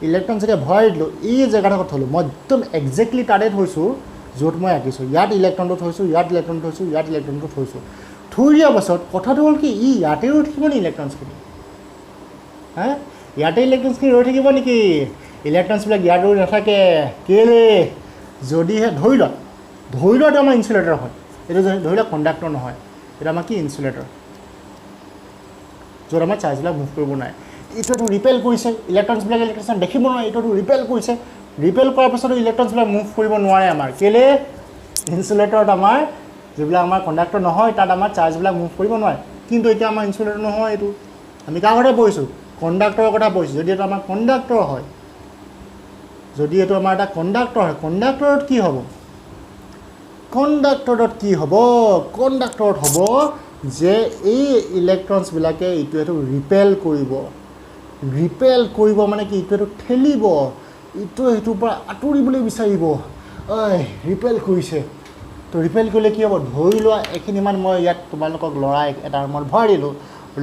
ইলেক্ট্ৰনছ যেতিয়া ভৰাই দিলোঁ এই জেগাডোখৰত থ'লোঁ মই একদম একজেক্টলি তাতে থৈছোঁ য'ত মই আঁকিছোঁ ইয়াত ইলেক্ট্ৰনটো থৈছোঁ ইয়াত ইলেক্ট্ৰনটো থৈছোঁ ইয়াত ইলেক্ট্ৰনটো থৈছোঁ থৈ দিয়াৰ পাছত কথাটো হ'ল কি ইয়াতে ৰৈ থাকিব নি ইলেক্ট্ৰনছখিনি হা ইয়াতে ইলেক্ট্ৰনছখিনি ৰৈ থাকিব নেকি ইলেক্ট্ৰনছবিলাক ইয়াত ৰৈ নাথাকে কেলৈ যদিহে ধৰি লোৱা এইটো আমাৰ ইনচুলেটৰ হয় এইটো ধৰি লোৱা কণ্ডাক্টৰ নহয় এটা আমাৰ কি ইনচুলেটৰ য'ত আমাৰ চাৰ্জবিলাক মুভ কৰিব নোৱাৰে এইটোতো ৰিপেল কৰিছে ইলেক্ট্ৰনছবিলাক ইলেক্ট্ৰন দেখিব নোৱাৰে এইটোতো ৰিপেল কৰিছে ৰিপেল কৰাৰ পাছতো ইলেক্ট্ৰনছবিলাক মুভ কৰিব নোৱাৰে আমাৰ কেলৈ ইনচুলেটৰত আমাৰ যিবিলাক আমাৰ কণ্ডাক্টৰ নহয় তাত আমাৰ চাৰ্জবিলাক মুভ কৰিব নোৱাৰে কিন্তু এতিয়া আমাৰ ইনচুলেটৰ নহয় এইটো আমি কাৰ কথা পঢ়িছোঁ কণ্ডাক্টৰৰ কথা পঢ়িছোঁ যদি এইটো আমাৰ কণ্ডাক্টৰ হয় যদি এইটো আমাৰ এটা কণ্ডাক্টৰ হয় কণ্ডাক্টৰত কি হ'ব কণ্ডাক্টৰত হ'ব যে এই ইলেক্ট্ৰনছবিলাকে এইটো ৰিপেল কৰিব মানে কি এইটো ঠেলিব ইটো সেইটোৰ পৰা আঁতৰিবলৈ বিচাৰিব ৰিপেল কৰিছে তো ৰিপেল কৰিলে কি হ'ব ধৰি লোৱা এইখিনিমান মই ইয়াত তোমালোকক ল'ৰা এটা ৰুমত ভৰাই দিলোঁ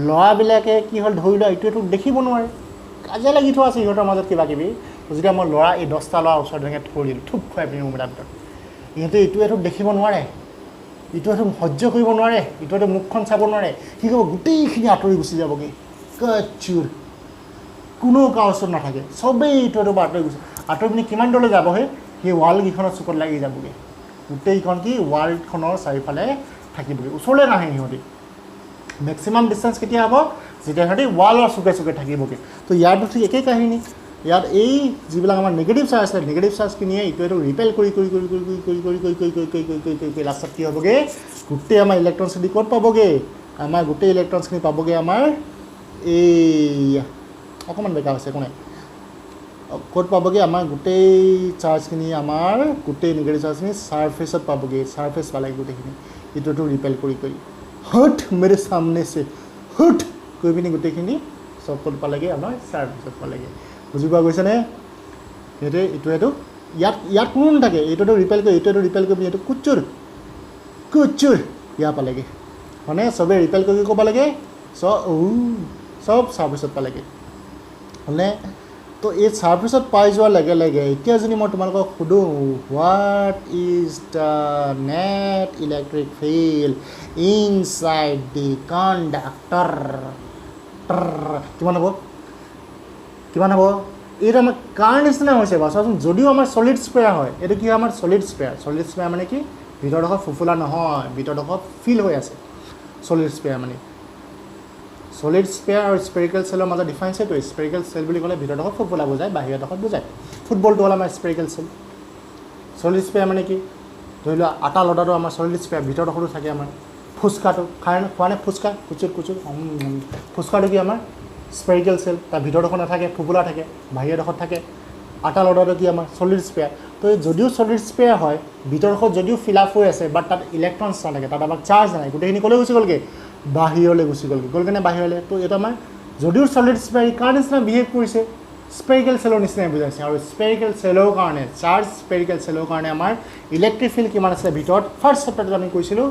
ল'ৰাবিলাকে কি হ'ল ধৰি লোৱা এইটো দেখিব নোৱাৰে কাজিয়া লাগি থোৱা আছে সিহঁতৰ মাজত কিবা কিবি যেতিয়া মই ল'ৰা এই 10টা ল'ৰা ওচৰত ধুনীয়াকৈ থৈ দিলোঁ থুপ খুৱাই পিনি ৰুম এটাৰ ভিতৰত ইহঁতে এইটো দেখিব নোৱাৰে এইটো সহ্য কৰিব নোৱাৰে এইটো মুখখন চাব নোৱাৰে কি ক'ব গোটেইখিনি আঁতৰি গুচি যাবগৈ কাচুৰ কোনো কাৰ ওচৰত নাথাকে চবেই এইটো পৰা আঁতৰি পিনি কিমান দূৰলৈ যাবহে সেই ৱালকেইখনৰ চুকত লাগি যাবগৈ গোটেইখন কি ৱালখনৰ চাৰিওফালে থাকিবগৈ ওচৰলৈ নাহে সিহঁতি মেক্সিমাম ডিষ্টেঞ্চ কেতিয়া হ'ব যেতিয়া সিহঁতি ৱালৰ চুকে চুকে থাকিবগৈ তো ইয়াৰটো ঠিক একেই কাহিনী ইয়াত এই যিবিলাক আমাৰ নেগেটিভ চাৰ্জ আছে নেগেটিভ চাৰ্জখিনিয়ে এইটো ৰিপেল কৰি লাষ্টত কি হ'বগৈ গোটেই আমাৰ ইলেক্ট্ৰনছখিনি ক'ত পাবগৈ আমাৰ গোটেই ইলেক্ট্ৰনছখিনি পাবগৈ আমাৰ এই অকণমান বেকা হৈছে একো নাই ক'ত পাবগৈ আমাৰ গোটেই চাৰ্জখিনি আমাৰ গোটেই নিগেটিভ চাৰ্জখিনি ছাৰফেচত পাবগৈ ছাৰফেচ পালেগৈ গোটেইখিনি এইটোতো ৰিপেল কৰি হট মেৰে সামনে সে হট কৈ পিনি গোটেইখিনি চব ক'ত পালেগৈ আমাৰ ছাৰফেচত পালেগৈ বুজি পোৱা গৈছেনে সেইটোৱে এইটো ইয়াত কোনো নাথাকে এইটোতো ৰিপেল কৰি পিনি এইটো কুচুৰ ইয়াৰ পালেগৈ মানে চবেই ৰিপেল কৰি ক'ব লাগে চব ছাৰ্ভিচত পালেগৈ মানে তো এই ছাৰ্ভিচত পাই যোৱাৰ লগে লগে এতিয়া যদি মই তোমালোকক সোধোঁ what is the net electric field inside the conductor কিমান হ'ব এইটো আমাৰ কাৰ নিচিনা হৈছে বাৰু চাওঁচোন যদিও আমাৰ ছলিড স্পেয়াৰ হয় এইটো কি হয় আমাৰ ছলিড স্পেয়াৰ মানে কি ভিতৰডোখৰ ফুফুলা নহয় ভিতৰডোখৰ ফিল হৈ আছে ছলিড স্পেয়াৰ মানে ছলিড স্পেয়াৰ আৰু স্পেৰিকেল চেলৰ মাজত ডিফাৰেঞ্চ এইটো স্পেৰিকেল চেল বুলি ক'লে ভিতৰডোখৰ ফুফুলা বুজায় বাহিৰডোখৰ বুজায় ফুটবলটো হ'ল আমাৰ স্পেৰিকেল চেল ছলিড স্পেয়াৰ মানে কি ধৰি লোৱা আটা লদাটো আমাৰ ছলিড স্পেয়াৰ ভিতৰডোখৰতো থাকে আমাৰ ফুচকাটো খোৱা নে ফুচকা কুচুৰ ফুচকাটো কি আমাৰ স্পেৰিকেল চেল তাৰ ভিতৰডোখৰ নাথাকে ফুফুলা থাকে বাহিৰডোখৰত থাকে আটা লদাটো কি আমাৰ ছলিড স্পেয়াৰ তো যদিও ছলিড স্পেয়াৰ হয় ভিতৰডোখৰত যদিও ফিল আপ হৈ আছে বাট তাত ইলেক্ট্ৰনছ নাথাকে তাত আমাক চাৰ্জ নাই গোটেইখিনি ক'লৈ গুচি গ'লগৈ বাহিৰলৈ গুচি গ'লগৈ বাহিৰলৈ তো এইটো আমাৰ যদিও ছলিড স্পেয়াৰ কাৰ নিচিনা বিহেভ কৰিছে স্পেৰিকেল চেলৰ নিচিনাই বুজাইছে আৰু স্পেৰিকেল চেলৰ কাৰণে চাৰ্জ স্পেৰিকেল চেলৰ কাৰণে আমাৰ ইলেক্ট্ৰিক ফিল্ড কিমান আছিলে ভিতৰত ফাৰ্ষ্ট চেপ্টাৰটোত আমি কৈছিলোঁ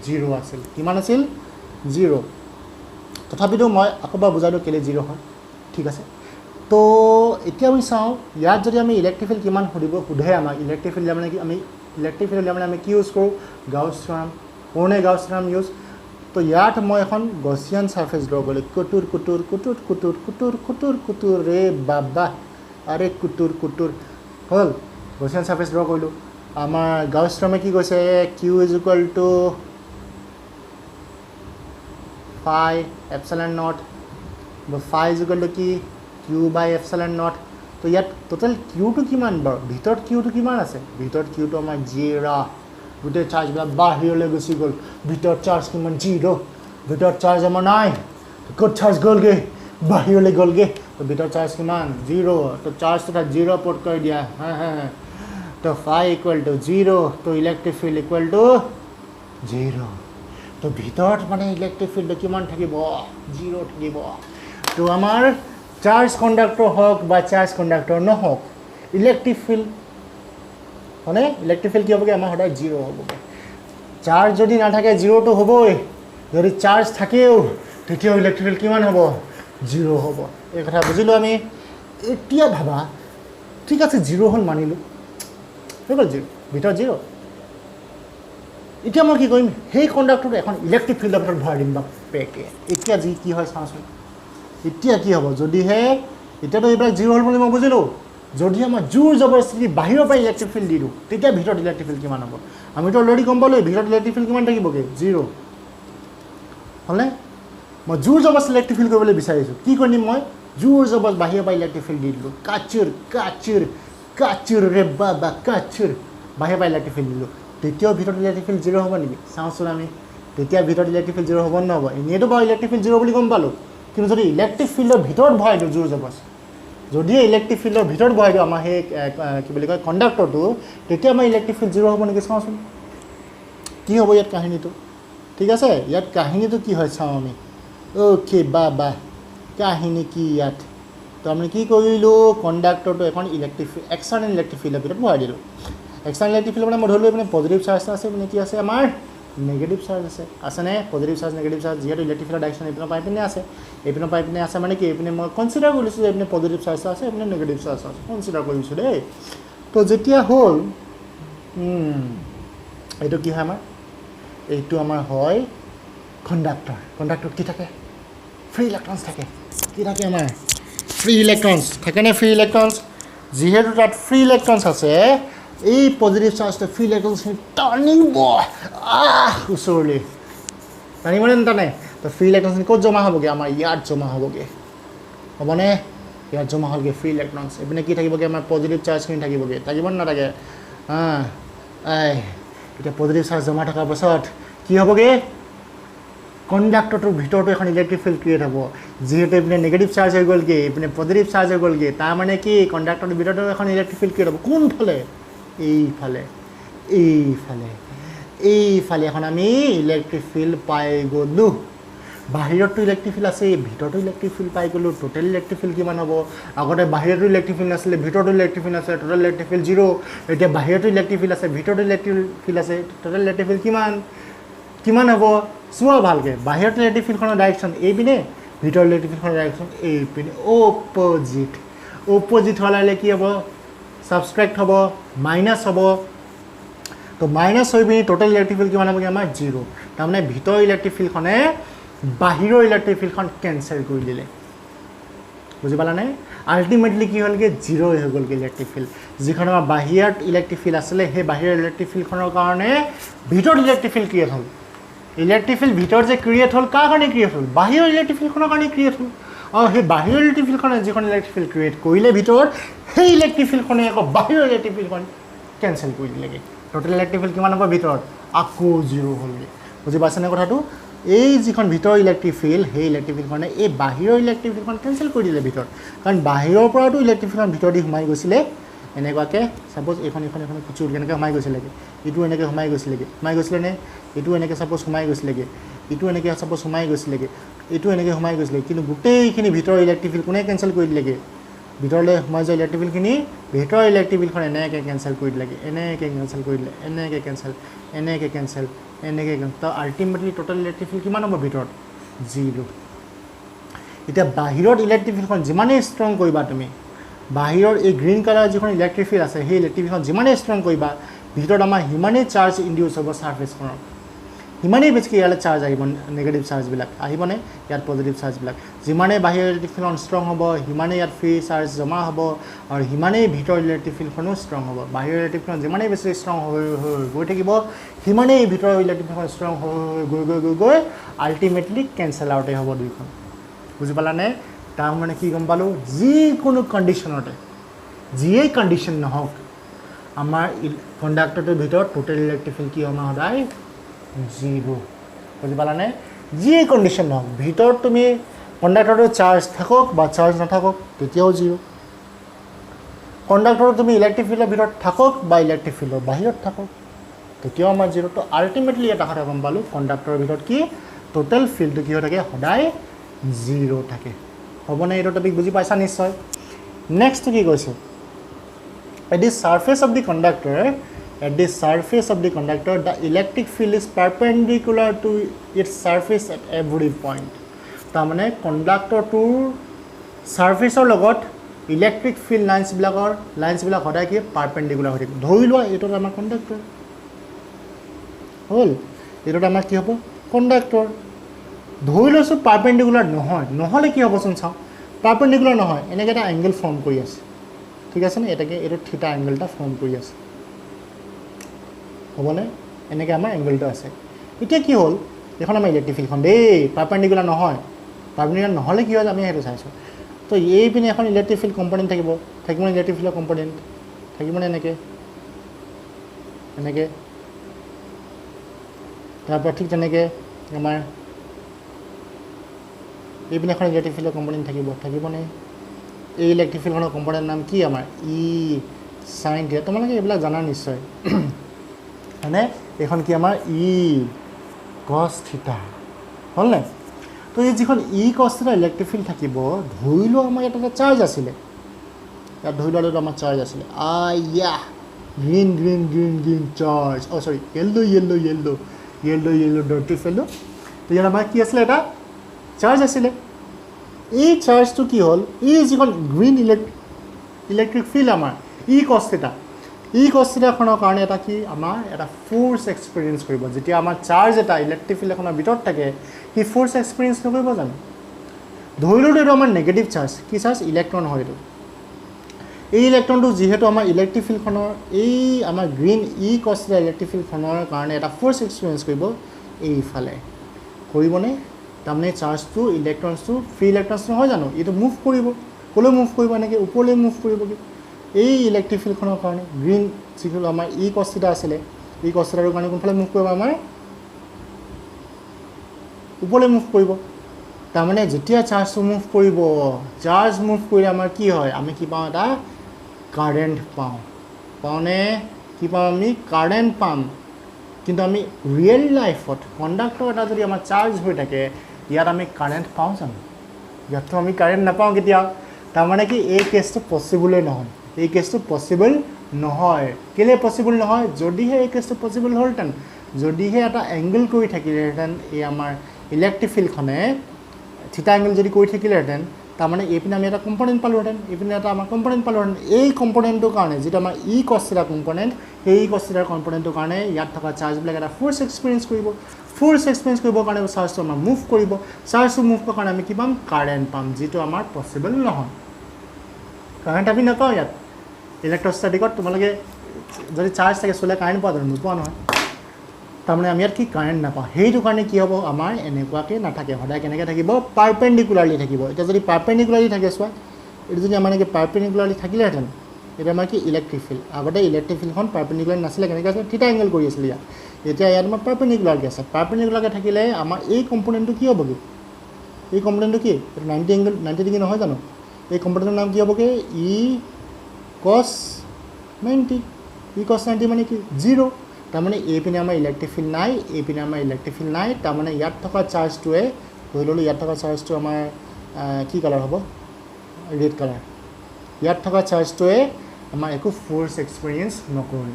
0 আছিল কিমান আছিল 0 তথাপিতো মই আকৌ বুজাই দিওঁ কেলৈ 0 হয় ঠিক আছে তো এতিয়া আমি চাওঁ ইয়াত যদি আমি ইলেক্ট্ৰিক ফিল্ড কিমান সোধে আমাক ইলেক্ট্ৰিক ফিল্ড মানে কি আমি ইলেক্ট্ৰিক ফিল্ড মানে আমি কি ইউজ কৰোঁ গাউছ থিয়ৰম কোনে গাউছ থিয়ৰম ইউজ তো ইয়াত মই এখন গছিয়ান ছাৰ্ফেচ ড্ৰ কৰিলোঁ কুটুৰ ৰে বাবা আৰে কুটুৰ হ'ল গছিয়ান ছাৰ্ফেচ ড্ৰ কৰিলোঁ আমাৰ গাউছ থিয়ৰমে কি কৈছে Q is equal to phi epsilon naught phi is equal to কি q by epsilon naught তো ইয়াত টোটাল কিউটো কিমান বাৰু ভিতৰত কিউটো কিমান আছে ভিতৰত কিউটো আমাৰ 0 গোটেই চাৰ্জবিলাক বাহিৰলৈ গুচি গ'ল ভিতৰত চাৰ্জ কিমান 0 ভিতৰত চাৰ্জ আমাৰ নাই ক'ত চাৰ্জ গ'লগৈ বাহিৰলৈ গ'লগৈ তো ভিতৰত চাৰ্জ কিমান 0 তো চাৰ্জটো তাত 0 পুট কৰি দিয়া তো phi equal to 0 তো ইলেক্ট্ৰিক ফিল্ড equal to 0 তো ভিতৰত মানে ইলেক্ট্ৰিক ফিল্ড কিমান থাকিব 0 থাকিব তো আমাৰ চাৰ্জ কণ্ডাক্টৰ হওক বা চাৰ্জ কণ্ডাক্টৰ নহওক ইলেক্ট্ৰিক ফিল্ড মানে ইলেক্ট্ৰিক ফিল্ড কি হ'বগৈ আমাৰ সদায় 0 হ'বগৈ চাৰ্জ যদি নাথাকে 0 তো হ'বই যদি চাৰ্জ থাকেও তেতিয়াও ইলেক্ট্ৰিক ফিল্ড কিমান হ'ব 0 হ'ব এই কথা বুজিলোঁ আমি এতিয়া ভাবা ঠিক আছে 0 হ'ল মানিলোঁ হৈ গ'ল 0 ভিতৰত 0 এতিয়া মই কি কৰিম সেই কণ্ডাক্টৰটো এখন ইলেক্ট্ৰিক ফিল্ডৰ ভিতৰত ভৰাই দিম বাপেকে এতিয়া কি হয় চাওঁচোন এতিয়া কি হ'ব যদিহে এতিয়াতো এইবিলাক 0 হ'ল বুলি মই বুজিলোঁ যদি আমাৰ জোৰ জবৰদস্তি বাহিৰৰ পৰা ইলেক্ট্ৰিক ফিল্ড দি দিওঁ তেতিয়া ভিতৰত ইলেক্ট্ৰিক ফিল্ড কিমান হ'ব আমিতো অলৰেডি গম পালোঁ ভিতৰত ইলেক্ট্ৰিক ফিল্ড কিমান থাকিবগৈ 0 হ'লে মই জোৰ জবৰদস্তি ইলেক্ট্ৰিক ফিল্ড কৰিবলৈ বিচাৰিছোঁ কি কৰিম মই জোৰ জবৰদস্তি বাহিৰৰ পৰা ইলেক্ট্ৰিক ফিল্ড দি দিলোঁ কাচুৰ ৰে বাবা কাচুৰ বাহিৰৰ পৰা ইলেক্ট্ৰিক ফিল্ড দিলোঁ তেতিয়াও ভিতৰত ইলেক্ট্ৰিক ফিল্ড 0 হ'ব নেকি চাওঁচোন আমি তেতিয়া ভিতৰত ইলেক্ট্ৰিক ফিল্ড 0 হ'ব নহ'ব এনেইতো বাৰু ইলেক্ট্ৰিক ফিল্ড 0 বুলি গম পালোঁ কিন্তু যদি ইলেক্ট্ৰিক ফিল্ডৰ ভিতৰত ভৰাই দিওঁ জোৰ জবৰদস্তি যদি ইলেক্ট্ৰিক ফিল্ডৰ ভিতৰত ভৰাই দিওঁ আমাৰ সেই কি বুলি কয় কণ্ডাক্টৰটো তেতিয়া আমাৰ ইলেক্ট্ৰিক ফিল্ড 0 হ'ব নেকি চাওঁচোন কি হ'ব ইয়াত কাহিনীটো ঠিক আছে ইয়াত কাহিনীটো কি হয় চাওঁ আমি অ'কে বা কাহিনী কি ইয়াত তো আমি কি কৰিলোঁ কণ্ডাক্টৰটো এখন ইলেক্ট্ৰিক ফিল্ড এক্সটাৰ্নেল ইলেক্ট্ৰিক ফিল্ডৰ ভিতৰত ভৰাই দিলোঁ এক্সটাৰ্নেল ইলেক্ট্ৰিক ফিল্ড মানে মই ধৰিলোঁ এইপিনে পজিটিভ চাৰ্জ আছে মানে কি আছে আমাৰ নেগেটিভ চাৰ্জ আছেনে পজিটিভ চাৰ্জ নেগেটিভ চাৰ্জ যিহেতু ইলেক্ট্ৰিক ফিল্ডৰ ডাইৰেকশ্যন এইপিনৰ পাই পিনে আছে এইপিনৰ পাই পিনে আছে মানে কি এইপিনে মই কনচিডাৰ কৰিছোঁ যে এইপিনে পজিটিভ চাৰ্জ আছে এইপিনে নেগেটিভ চাৰ্জ আছে কনচিডাৰ কৰিছোঁ দেই তো যেতিয়া হ'ল এইটো কি হয় আমাৰ এইটো আমাৰ হয় কণ্ডাক্টৰ কি থাকে ফ্ৰী ইলেক্ট্ৰনছ থাকে কি থাকে আমাৰ ফ্ৰী ইলেক্ট্ৰনছ থাকেনে ফ্ৰী ইলেক্ট্ৰনছ যিহেতু তাত ফ্ৰী ইলেক্ট্ৰনছ আছে এই পজিটিভ চাৰ্জটো ফ্ৰী ইলেক্ট্ৰনছখিনি টানিব ওচৰলৈ টানিবনে নাটানে তো ফ্ৰী ইলেক্ট্ৰনছখিনি ক'ত জমা হ'বগৈ আমাৰ ইয়াত জমা হ'বগৈ হ'বনে ইয়াত জমা হ'লগৈ ফ্ৰী ইলেক্ট্ৰনছ এইপিনে কি থাকিবগৈ আমাৰ পজিটিভ চাৰ্জখিনি থাকিবগৈ থাকিব নে নাথাকে এতিয়া পজিটিভ চাৰ্জ জমা থকাৰ পাছত কি হ'বগৈ কণ্ডাক্টৰটোৰ ভিতৰতো এখন ইলেক্ট্ৰিক ফিল্ড ক্ৰিয়েট হ'ব যিহেতু এইপিনে নেগেটিভ চাৰ্জ হৈ গ'লগৈ এইপিনে পজিটিভ চাৰ্জ হৈ গ'লগৈ তাৰমানে কি কণ্ডাক্টৰটোৰ ভিতৰতো এখন ইলেক্ট্ৰিক ফিল্ড ক্ৰিয়েট হ'ব কোনফালে এইফালে এখন আমি ইলেক্ট্ৰিক ফিল্ড পাই গ'লোঁ বাহিৰতো ইলেক্ট্ৰিক ফিল্ড আছে ভিতৰতো ইলেক্ট্ৰিক ফিল্ড পাই গ'লোঁ টোটেল ইলেক্ট্ৰিক ফিল্ড কিমান হ'ব আগতে বাহিৰতো ইলেক্ট্ৰিক ফিল্ড নাছিলে ভিতৰতো ইলেক্ট্ৰিক ফিল্ড আছে টোটেল ইলেক্ট্ৰিক ফিল্ড 0 এতিয়া বাহিৰতো ইলেক্ট্ৰিক ফিল্ড আছে ভিতৰতো ইলেক্ট্ৰিক ফিল্ড আছে টোটেল ইলেক্ট্ৰিক ফিল্ড কিমান হ'ব চোৱা ভালকৈ বাহিৰতো ইলেক্ট্ৰিক ফিল্ডখনৰ ডাইৰেকশ্যন এইপিনে ভিতৰৰ ইলেক্ট্ৰিক ফিল্ডখনৰ ডাইৰেকশ্যন এইপিনে অপজিট হ'লে কি হ'ব ছাবষ্ট্ৰেক্ট হ'ব মাইনাছ হ'ব তো মাইনাছ হৈ পিনি টোটেল ইলেক্ট্ৰিক ফিল্ড কিমান হ'বগৈ আমাৰ 0 তাৰমানে ভিতৰৰ ইলেক্ট্ৰিক ফিল্ডখনে বাহিৰৰ ইলেক্ট্ৰিক ফিল্ডখন কেঞ্চেল কৰি দিলে বুজি পালানে আল্টিমেটলি কি হ'লগৈ 0 হৈ গ'লগৈ ইলেক্ট্ৰিক ফিল্ড যিখন আমাৰ বাহিৰত ইলেক্ট্ৰিক ফিল্ড আছিলে সেই বাহিৰৰ ইলেক্ট্ৰিক ফিল্ডখনৰ কাৰণে ভিতৰত ইলেক্ট্ৰিক ফিল্ড ক্ৰিয়েট হ'ল ইলেক্ট্ৰিক ফিল্ড ভিতৰত যে ক্ৰিয়েট হ'ল কাৰ কাৰণে ক্ৰিয়েট হ'ল বাহিৰৰ ইলেক্ট্ৰিক ফিল্ডখনৰ কাৰণে ক্ৰিয়েট হ'ল আৰু সেই বাহিৰৰ ইলেক্ট্ৰিক ফিল্ডখনে যিখন ইলেক্ট্ৰিক ফিল্ড ক্ৰিয়েট কৰিলে ভিতৰত সেই ইলেক্ট্ৰিক ফিল্ডখনে আকৌ বাহিৰৰ ইলেক্ট্ৰিক ফিল্ডখন কেঞ্চেল কৰি দিলেগৈ টোটেল ইলেক্ট্ৰিক ফিল্ড কিমান হ'ব ভিতৰত আকৌ 0 হ'লগৈ বুজি পাইছেনে কথাটো এই যিখন ভিতৰৰ ইলেক্ট্ৰিক ফিল্ড সেই ইলেক্ট্ৰিক ফিল্ডখনে এই বাহিৰৰ ইলেক্ট্ৰিক ফিল্ডখন কেঞ্চেল কৰি দিলে ভিতৰত কাৰণ বাহিৰৰ পৰাতো ইলেক্ট্ৰিক ফিল্ডখন ভিতৰ দি সোমাই গৈছিলে এনেকুৱাকৈ ছাপ'জ এইখন খুচুৰ কেনেকৈ সোমাই গৈছিলেগৈ ইটো এনেকৈ সোমাই গৈছিলেনে এইটো এনেকৈ ছাপ'জ সোমাই গৈছিলেগৈ ইটো এনেকৈ ছাপ'জ সোমাই গৈছিলেগৈ এইটো এনেকৈ সোমাই গৈছিলেগৈ কিন্তু গোটেইখিনি ভিতৰৰ ইলেক্ট্ৰিক ফিল্ড কোনে কেঞ্চেল কৰি দিলেগৈ ভিতৰলৈ সোমাই যোৱা ইলেক্ট্ৰিক ফিল্ডখিনি ভিতৰৰ ইলেক্ট্ৰিক ফিল্ডখন এনেকৈ কেঞ্চেল কৰি দিলেগৈ এনেকৈ কেঞ্চেল কৰি দিলে এনেকৈ কেঞ্চেল তো আল্টিমেটলি টোটেল ইলেক্ট্ৰিক ফিল্ড কিমান হ'ব ভিতৰত 0 এতিয়া বাহিৰত ইলেক্ট্ৰিক ফিল্ডখন যিমানেই ষ্ট্ৰং কৰিবা তুমি বাহিৰৰ এই গ্ৰীণ কালাৰ যিখন ইলেক্ট্ৰিক ফিল্ড আছে সেই ইলেক্ট্ৰিক ফিল্ডখন যিমানেই ষ্ট্ৰং কৰিবা ভিতৰত আমাৰ সিমানেই চাৰ্জ ইনডিউচ হ'ব ছাৰ্ফেচখনৰ সিমানেই বেছিকৈ ইয়ালৈ চাৰ্জ আহিব নেগেটিভ চাৰ্জবিলাক আহিবনে ইয়াত পজিটিভ চাৰ্জবিলাক যিমানেই বাহিৰৰ ইলেক্ট্ৰিক ফিল্ডখন ষ্ট্ৰং হ'ব সিমানেই ইয়াত ফ্ৰী চাৰ্জ জমা হ'ব আৰু সিমানেই ভিতৰৰ ইলেক্ট্ৰিক ফিল্ডখনো ষ্ট্ৰং হ'ব বাহিৰৰ ইলেক্ট্ৰিক ফিল্ডখন যিমানেই বেছি ষ্ট্ৰং হৈ গৈ থাকিব সিমানেই ভিতৰৰ ইলেক্ট্ৰিক ফিল্ডখন ষ্ট্ৰং হৈ গৈ আল্টিমেটলি কেঞ্চেল আউটেই হ'ব দুইখন বুজি পালানে তাৰমানে কি গম পালোঁ যিকোনো কণ্ডিশ্যনতে যিয়েই কণ্ডিশ্যন নহওক আমাৰ কণ্ডাক্টৰটোৰ ভিতৰত টোটেল ইলেক্ট্ৰিক ফিল্ড কি আমাৰ সদায় 0 বুজি পালানে যিয়েই কণ্ডিশ্যন নহওক ভিতৰত তুমি কণ্ডাক্টৰটো চাৰ্জ থাকক বা চাৰ্জ নাথাকক তেতিয়াও 0 কণ্ডাক্টৰটো তুমি ইলেক্ট্ৰিক ফিল্ডৰ ভিতৰত থাকক বা ইলেক্ট্ৰিক ফিল্ডৰ বাহিৰত থাকক তেতিয়াও আমাৰ 0 তো আল্টিমেটলি এটা কথা গম পালোঁ কণ্ডাক্টৰৰ ভিতৰত কি টোটেল ফিল্ডটো কি হৈ থাকে সদায় 0 থাকে হ'বনে এইটো টপিক বুজি পাইছা নিশ্চয় নেক্সট কি কৈছে at the surface of the conductor the electric field is perpendicular to its surface at every point তাৰমানে কণ্ডাক্টৰটোৰ ছাৰ্ফেচৰ লগত ইলেক্ট্ৰিক ফিল্ড লাইন্সবিলাক সদায় কি পাৰপেণ্ডিকুলাৰ হৈ থাকে ধৰি লোৱা এইটোত আমাৰ কণ্ডাক্টৰ হ'ল এইটোত আমাৰ কি হ'ব কণ্ডাক্টৰ ধৰি লৈছোঁ পাৰপেণ্ডিকুলাৰ নহ'লে কি হ'বচোন চাওঁ পাৰপেণ্ডিকুলাৰ নহয় এনেকৈ এটা এংগেল ফৰ্ম কৰি আছে ঠিক আছে নে এটাকে এইটো থিটা এংগেল এটা ফৰ্ম কৰি আছে হ'বনে এনেকৈ আমাৰ এংগেলটো আছে এতিয়া কি হ'ল এখন আমাৰ ইলেক্ট্ৰিক ফিল্ডখন দেই পাৰপেণ্ডিকুলাৰ নহ'লে কি হয় আমি সেইটো চাইছোঁ তো এইপিনে এখন ইলেক্ট্ৰিক ফিল্ড কম্পনেণ্ট থাকিবনে ইলেক্ট্ৰিক ফিল্ডৰ কম্পনেণ্ট থাকিবনে এনেকৈ তাৰপৰা ঠিক তেনেকৈ আমাৰ এইপিনে এখন ইলেক্ট্ৰিক ফিল্ডৰ কম্পনেণ্ট থাকিবনে এই ইলেক্ট্ৰিক ফিল্ডখনৰ কম্পনেণ্ট নাম কি আমাৰ সাইন থিটা তোমালোকে এইবিলাক জানা নিশ্চয় হয়নে এইখন কি আমাৰ কছ থিটা হ'ল নাই তো এই যিখন কছ থিটা ইলেক্ট্ৰিক ফিল্ড থাকিব ধৰি লোৱা আমাৰ ইয়াত এটা চাৰ্জ আছিলে ইয়াত ধৰি লোৱাটো আমাৰ চাৰ্জ আছিলে গ্ৰীণ চাৰ্জ চৰি য়েল্ল' ডাৰ্টি ফেল্লো তো ইয়াত আমাৰ কি আছিলে এটা চাৰ্জ আছিলে এই চাৰ্জটো কি হ'ল যিখন গ্ৰীণ ইলেক্ট্ৰিক ফিল্ড আমাৰ কছ থিটাখনৰ কাৰণে এটা কি আমাৰ এটা ফ'ৰ্চ এক্সপিৰিয়েঞ্চ কৰিব যেতিয়া আমাৰ চাৰ্জ এটা ইলেক্ট্ৰিক ফিল্ড এখনৰ ভিতৰত থাকে সি ফ'ৰ্চ এক্সপিৰিয়েঞ্চ নকৰিব জানো ধৰি লওঁতো এইটো আমাৰ নেগেটিভ চাৰ্জ কি চাৰ্জ ইলেক্ট্ৰন হয় এইটো এই ইলেক্ট্ৰনটো যিহেতু আমাৰ ইলেক্ট্ৰিক ফিল্ডখনৰ আমাৰ গ্ৰীণ কছ থিটা ইলেক্ট্ৰিক ফিল্ডখনৰ কাৰণে এটা ফ'ৰ্চ এক্সপিৰিয়েঞ্চ কৰিব এইফালে কৰিবনে তাৰমানে চাৰ্জটো ইলেক্ট্ৰনছটো ফ্ৰী ইলেক্ট্ৰনছ নহয় জানো এইটো মুভ কৰিব ক'লৈ মুভ কৰিব এনেকৈ ওপৰলৈ মুভ কৰিবগৈ এই ইলেক্ট্ৰিক ফিল্ডখনৰ কাৰণে গ্ৰীণ যিটো আমাৰ কছ থিটা আছিলে কছ থিটাটোৰ কাৰণে কোনফালে মুভ কৰিব আমাৰ ওপৰলৈ মুভ কৰিব তাৰমানে যেতিয়া চাৰ্জটো মুভ কৰিব চাৰ্জ মুভ কৰিলে আমাৰ কি হয় আমি কি পাওঁ এটা কাৰেণ্ট পাওঁনে কি পাওঁ আমি কাৰেণ্ট পাম কিন্তু আমি ৰিয়েল লাইফত কণ্ডাক্টৰ এটা যদি আমাৰ চাৰ্জ হৈ থাকে ইয়াত আমি কাৰেণ্ট পাওঁ জানো ইয়াততো আমি কাৰেণ্ট নাপাওঁ কেতিয়াও তাৰমানে কি এই কেছটো পচিবলেই নহয় এই কেছটো পচিবল নহয় কেলে পচিবল নহয় যদিহে এই কেছটো পচিবল হ'লহেঁতেন যদিহে এটা এংগল কৰি থাকিলেহেঁতেন এই আমাৰ ইলেক্ট্ৰিক ফিল্ডখনে থিটা এংগল যদি কৰি থাকিলেহেঁতেন তাৰমানে এইপিনে আমি এটা কম্পনেণ্ট পালোহেঁতেন এইপিনে এটা আমাৰ কম্পনেণ্ট পালোহেঁতেন এই কম্পনেণ্টটোৰ কাৰণে যিটো আমাৰ ই কছ থিটা কম্পনেণ্ট সেই ই কছ থিটাৰ কম্পনেণ্টটোৰ কাৰণে ইয়াত থকা চাৰ্জবিলাক এটা ফ'ৰ্চ এক্সপিৰিয়েঞ্চ কৰিব ফ'ৰ্চ এক্সপিৰিয়েঞ্চ কৰিবৰ কাৰণে চাৰ্জটো আমাৰ মুভ কৰিব চাৰ্জটো মুভ কৰাৰ কাৰণে আমি কি পাম কাৰেণ্ট পাম যিটো আমাৰ পচিবল নহয় কাৰেণ্ট আমি নাপাওঁ ইয়াত ইলেক্ট্ৰষ্টেটিকত তোমালোকে যদি চাৰ্জ থাকে চলে কাৰেণ্ট পোৱা জানো নোপোৱা নহয় তাৰমানে আমি ইয়াত কি কাৰেণ্ট নাপাওঁ সেইটো কাৰণে কি হ'ব আমাৰ এনেকুৱাকৈ নাথাকে সদায় কেনেকৈ থাকিব পাৰপেণ্ডিকুলাৰলি থাকিব এতিয়া যদি পাৰপেণ্ডিকুলাৰলি থাকে চোৱা এইটো যদি আমাৰ এনেকৈ পাৰপেণ্ডিকুলাৰলি থাকিলেহেঁতেন এতিয়া আমাৰ কি ইলেক্ট্ৰিক ফিল্ড আগতে ইলেক্ট্ৰিক ফিল্ডখন পাৰপেণ্ডিকুলাৰ নাছিলে কেনেকৈ আছে থিটা এংগল কৰি আছিলে ইয়াত এতিয়া ইয়াত আমাৰ পাৰপেণ্ডিকুলাৰকৈ আছে পাৰপেণ্ডিকুলাৰকৈ থাকিলে আমাৰ এই কম্পনেণ্টটো কি হ'বগৈ এই কম্পনেণ্টটো কি এইটো 90 ডিগ্ৰী নহয় জানো এই কম্পনেণ্টৰ নাম কি হ'বগৈ ই কছ 90 ই কছ 90 মানে কি 0 তাৰমানে এইপিনে আমাৰ ইলেক্ট্ৰিক ফিল্ড নাই এইপিনে আমাৰ ইলেক্ট্ৰিক ফিল্ড নাই তাৰমানে ইয়াত থকা চাৰ্জটোৱে ধৰি ল'লোঁ ইয়াত থকা চাৰ্জটো আমাৰ কি কালাৰ হ'ব ৰেড কালাৰ ইয়াত থকা চাৰ্জটোৱে আমাৰ একো ফ'ৰ্চ এক্সপিৰিয়েঞ্চ নকৰে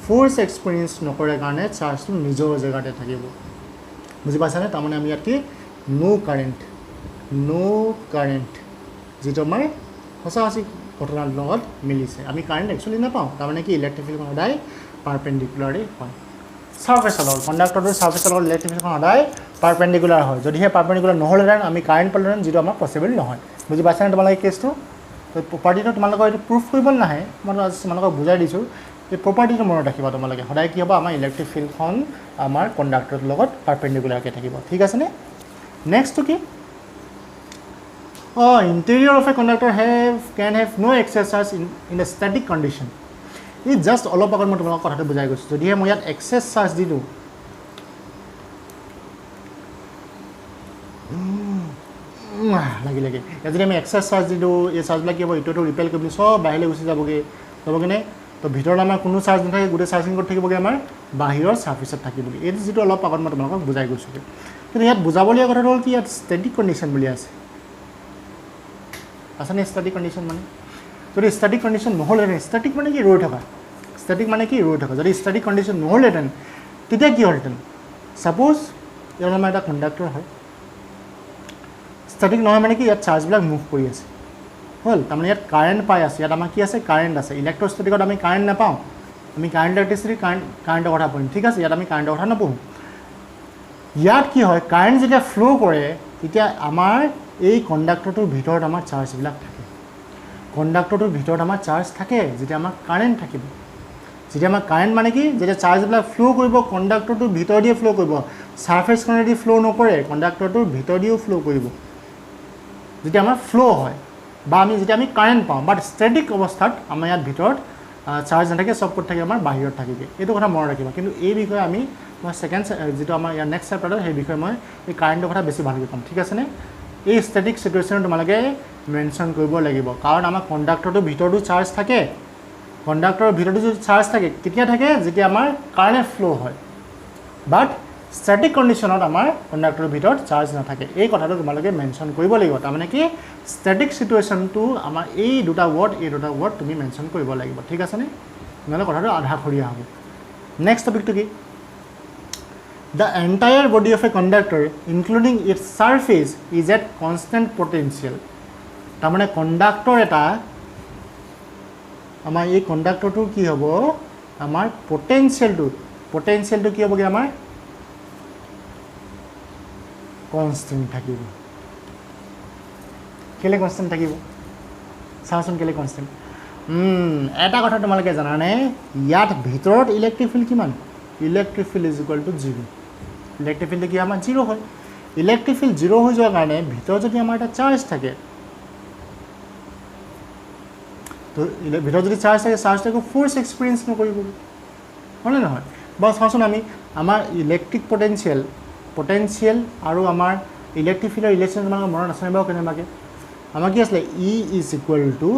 ফ'ৰ্চ এক্সপিৰিয়েঞ্চ নকৰে কাৰণে চাৰ্জটো নিজৰ জেগাতে থাকিব বুজি পাইছানে তাৰমানে আমি ইয়াত কি ন' কাৰেণ্ট যিটো আমাৰ সঁচা ঘটনাৰ লগত মিলিছে আমি কাৰেণ্ট একচুৱেলি নাপাওঁ তাৰমানে কি ইলেক্ট্ৰিক ফিল্ডখন সদায় পাৰপেণ্ডিকুলাৰে হয় চাৰ্ফেচৰ লগত কণ্ডাক্টৰটোৰ চাৰ্ফেচৰ লগত ইলেক্ট্ৰিক ফিল্ডখন সদায় পাৰপেণ্ডিকুলাৰ হয় যদিহে পাৰপেণ্ডিকুলাৰ নহ'লেহেঁতেন আমি কাৰেণ্ট পালোহেঁতেন যিটো আমাৰ পচিবল নহয় বুজি পাইছানে তোমালোকে কেছটো প্ৰপাৰ্টিটো তোমালোকৰ এইটো প্ৰুফ কৰিব নাহে মই তোমালোকক বুজাই দিছোঁ এই প্ৰপাৰ্টিটো মনত ৰাখিবা তোমালোকে সদায় কি হ'ব আমাৰ ইলেক্ট্ৰিক ফিল্ডখন আমাৰ কণ্ডাক্টৰটোৰ লগত পাৰপেণ্ডিকুলাৰকৈ থাকিব ঠিক আছেনে নেক্সটটো কি interior of a conductor can have no excess charge in a static condition E just অলপ আগত মই তোমালোকক কথাটো বুজাই গৈছোঁ যদিহে মই ইয়াত এক্সেছ চাৰ্জ দি দিওঁ লাগি ইয়াত যদি আমি এক্সেছ চাৰ্জ দি দিওঁ এই চাৰ্জবিলাক কি হ'ব ইটোটো ৰিপেল কৰিব চব বাহিৰলৈ গুচি যাবগৈ নে তো ভিতৰত আমাৰ কোনো চাৰ্জ নাথাকে গোটেই চাৰ্জিং ক'ত থাকিবগৈ আমাৰ বাহিৰৰ চাৰ্ফেচত থাকিবগৈ এইটো যিটো অলপ আগত মই তোমালোকক বুজাই গৈছোঁ কিন্তু ইয়াত বুজাবলগীয়া কথাটো হ'ল কি ইয়াত ষ্টেটিক কণ্ডিশ্যন বুলি আছে আছেনে ষ্টেটিক কণ্ডিশ্যন মানে যদি ষ্টেটিক কণ্ডিশ্যন নহ'লহেঁতেন ষ্টেটিক মানে কি ৰৈ থকা যদি ষ্টেটিক কণ্ডিশ্যন নহ'লহেঁতেন তেতিয়া কি হ'লহেঁতেন ছাপ'জ ইয়াত আমাৰ এটা কণ্ডাক্টৰ হয় ষ্টেটিক নহয় মানে কি ইয়াত চাৰ্জবিলাক মুভ কৰি আছে হ'ল তাৰমানে ইয়াত কাৰেণ্ট পাই আছে ইয়াত আমাৰ কি আছে কাৰেণ্ট আছে ইলেক্ট্ৰষ্টেটিকত আমি কাৰেণ্ট নাপাওঁ আমি কাৰেণ্ট ইলেক্ট্ৰিচিটি কাৰেণ্টৰ কথা পঢ়িম ঠিক আছে ইয়াত আমি কাৰেণ্টৰ কথা নপঢ়োঁ ইয়াত কি হয় কাৰেণ্ট যেতিয়া ফ্ল' কৰে তেতিয়া আমাৰ এই কণ্ডাক্টৰটোৰ ভিতৰত আমাৰ চাৰ্জবিলাক থাকে কণ্ডাক্টৰটোৰ ভিতৰত আমাৰ চাৰ্জ থাকে যেতিয়া আমাৰ কাৰেণ্ট থাকিব যেতিয়া আমাৰ কাৰেণ্ট মানে কি যেতিয়া চাৰ্জবিলাক ফ্ল' কৰিব কণ্ডাক্টৰটোৰ ভিতৰ দিয়ে ফ্ল' কৰিব ছাৰ্ফেচখনেদি ফ্ল' নকৰে কণ্ডাক্টৰটোৰ ভিতৰ দিও ফ্ল' কৰিব যেতিয়া আমাৰ ফ্ল' হয় বা যেতিয়া আমি কাৰেণ্ট পাওঁ বাট ষ্টেটিক অৱস্থাত আমাৰ ইয়াত ভিতৰত চাৰ্জ নাথাকে চব ক'ত থাকে আমাৰ বাহিৰত থাকিব এইটো কথা মনত ৰাখিবা কিন্তু এই বিষয়ে মই ছেকেণ্ড যিটো আমাৰ ইয়াৰ নেক্সট চেপ্টাৰত সেই বিষয়ে মই এই কাৰেণ্টৰ কথা বেছি ভালকৈ ক'ম ঠিক আছেনে এই ষ্টেটিক চিটুৱেশ্যনত তোমালোকে মেনশ্যন কৰিব লাগিব কাৰণ আমাৰ কণ্ডাক্টৰটোৰ ভিতৰতো চাৰ্জ থাকে কণ্ডাক্টৰৰ ভিতৰতো যদি চাৰ্জ থাকে কেতিয়া থাকে যেতিয়া আমাৰ কাৰেণ্ট ফ্ল' হয় বাট ষ্টেটিক কণ্ডিশ্যনত আমাৰ কণ্ডাক্টৰৰ ভিতৰত চাৰ্জ নাথাকে এই কথাটো তোমালোকে মেনশ্যন কৰিব লাগিব তাৰমানে কি ষ্টেটিক চিটুৱেশ্যনটো আমাৰ এই দুটা ৱৰ্ড তুমি মেনশ্যন কৰিব লাগিব ঠিক আছেনে নহ'লে কথাটো আধাখৰীয়া হ'ব নেক্সট টপিকটো কি The entire body of a conductor, including its surface, is at constant potential. তাৰমানে কণ্ডাক্টৰ এটা আমাৰ এই কণ্ডাক্টৰটো কি হ'ব আমাৰ পটেনচিয়েলটো কি হ'বগৈ আমাৰ কনষ্টেণ্ট থাকিব কেলে কনষ্টেণ্ট থাকিব চাওঁচোন কেলে কনষ্টেণ্ট এটা কথা তোমালোকে জানানে ইয়াত ভিতৰত ইলেক্ট্ৰিক ফিল্ড কিমান electric field is equal to 0 electric ফিল্ডটো কি আমাৰ 0 হয় ইলেক্ট্ৰিক ফিল্ড 0 হৈ যোৱাৰ কাৰণে ভিতৰত যদি আমাৰ এটা চাৰ্জ থাকে তো ভিতৰত যদি চাৰ্জ থাকে চাৰ্জটো একো ফ'ৰ্চ এক্সপিৰিয়েঞ্চ নকৰিব হয়নে নহয় বা চাওঁচোন আমি আমাৰ ইলেক্ট্ৰিক পটেনচিয়েল আৰু আমাৰ ইলেক্ট্ৰিক ফিল্ডৰ ৰিলেশ্যন তোমালোকৰ মনত আছেনে বাৰু কেনেবাকৈ আমাৰ কি আছিলে ই ইজ ইকুৱেল টু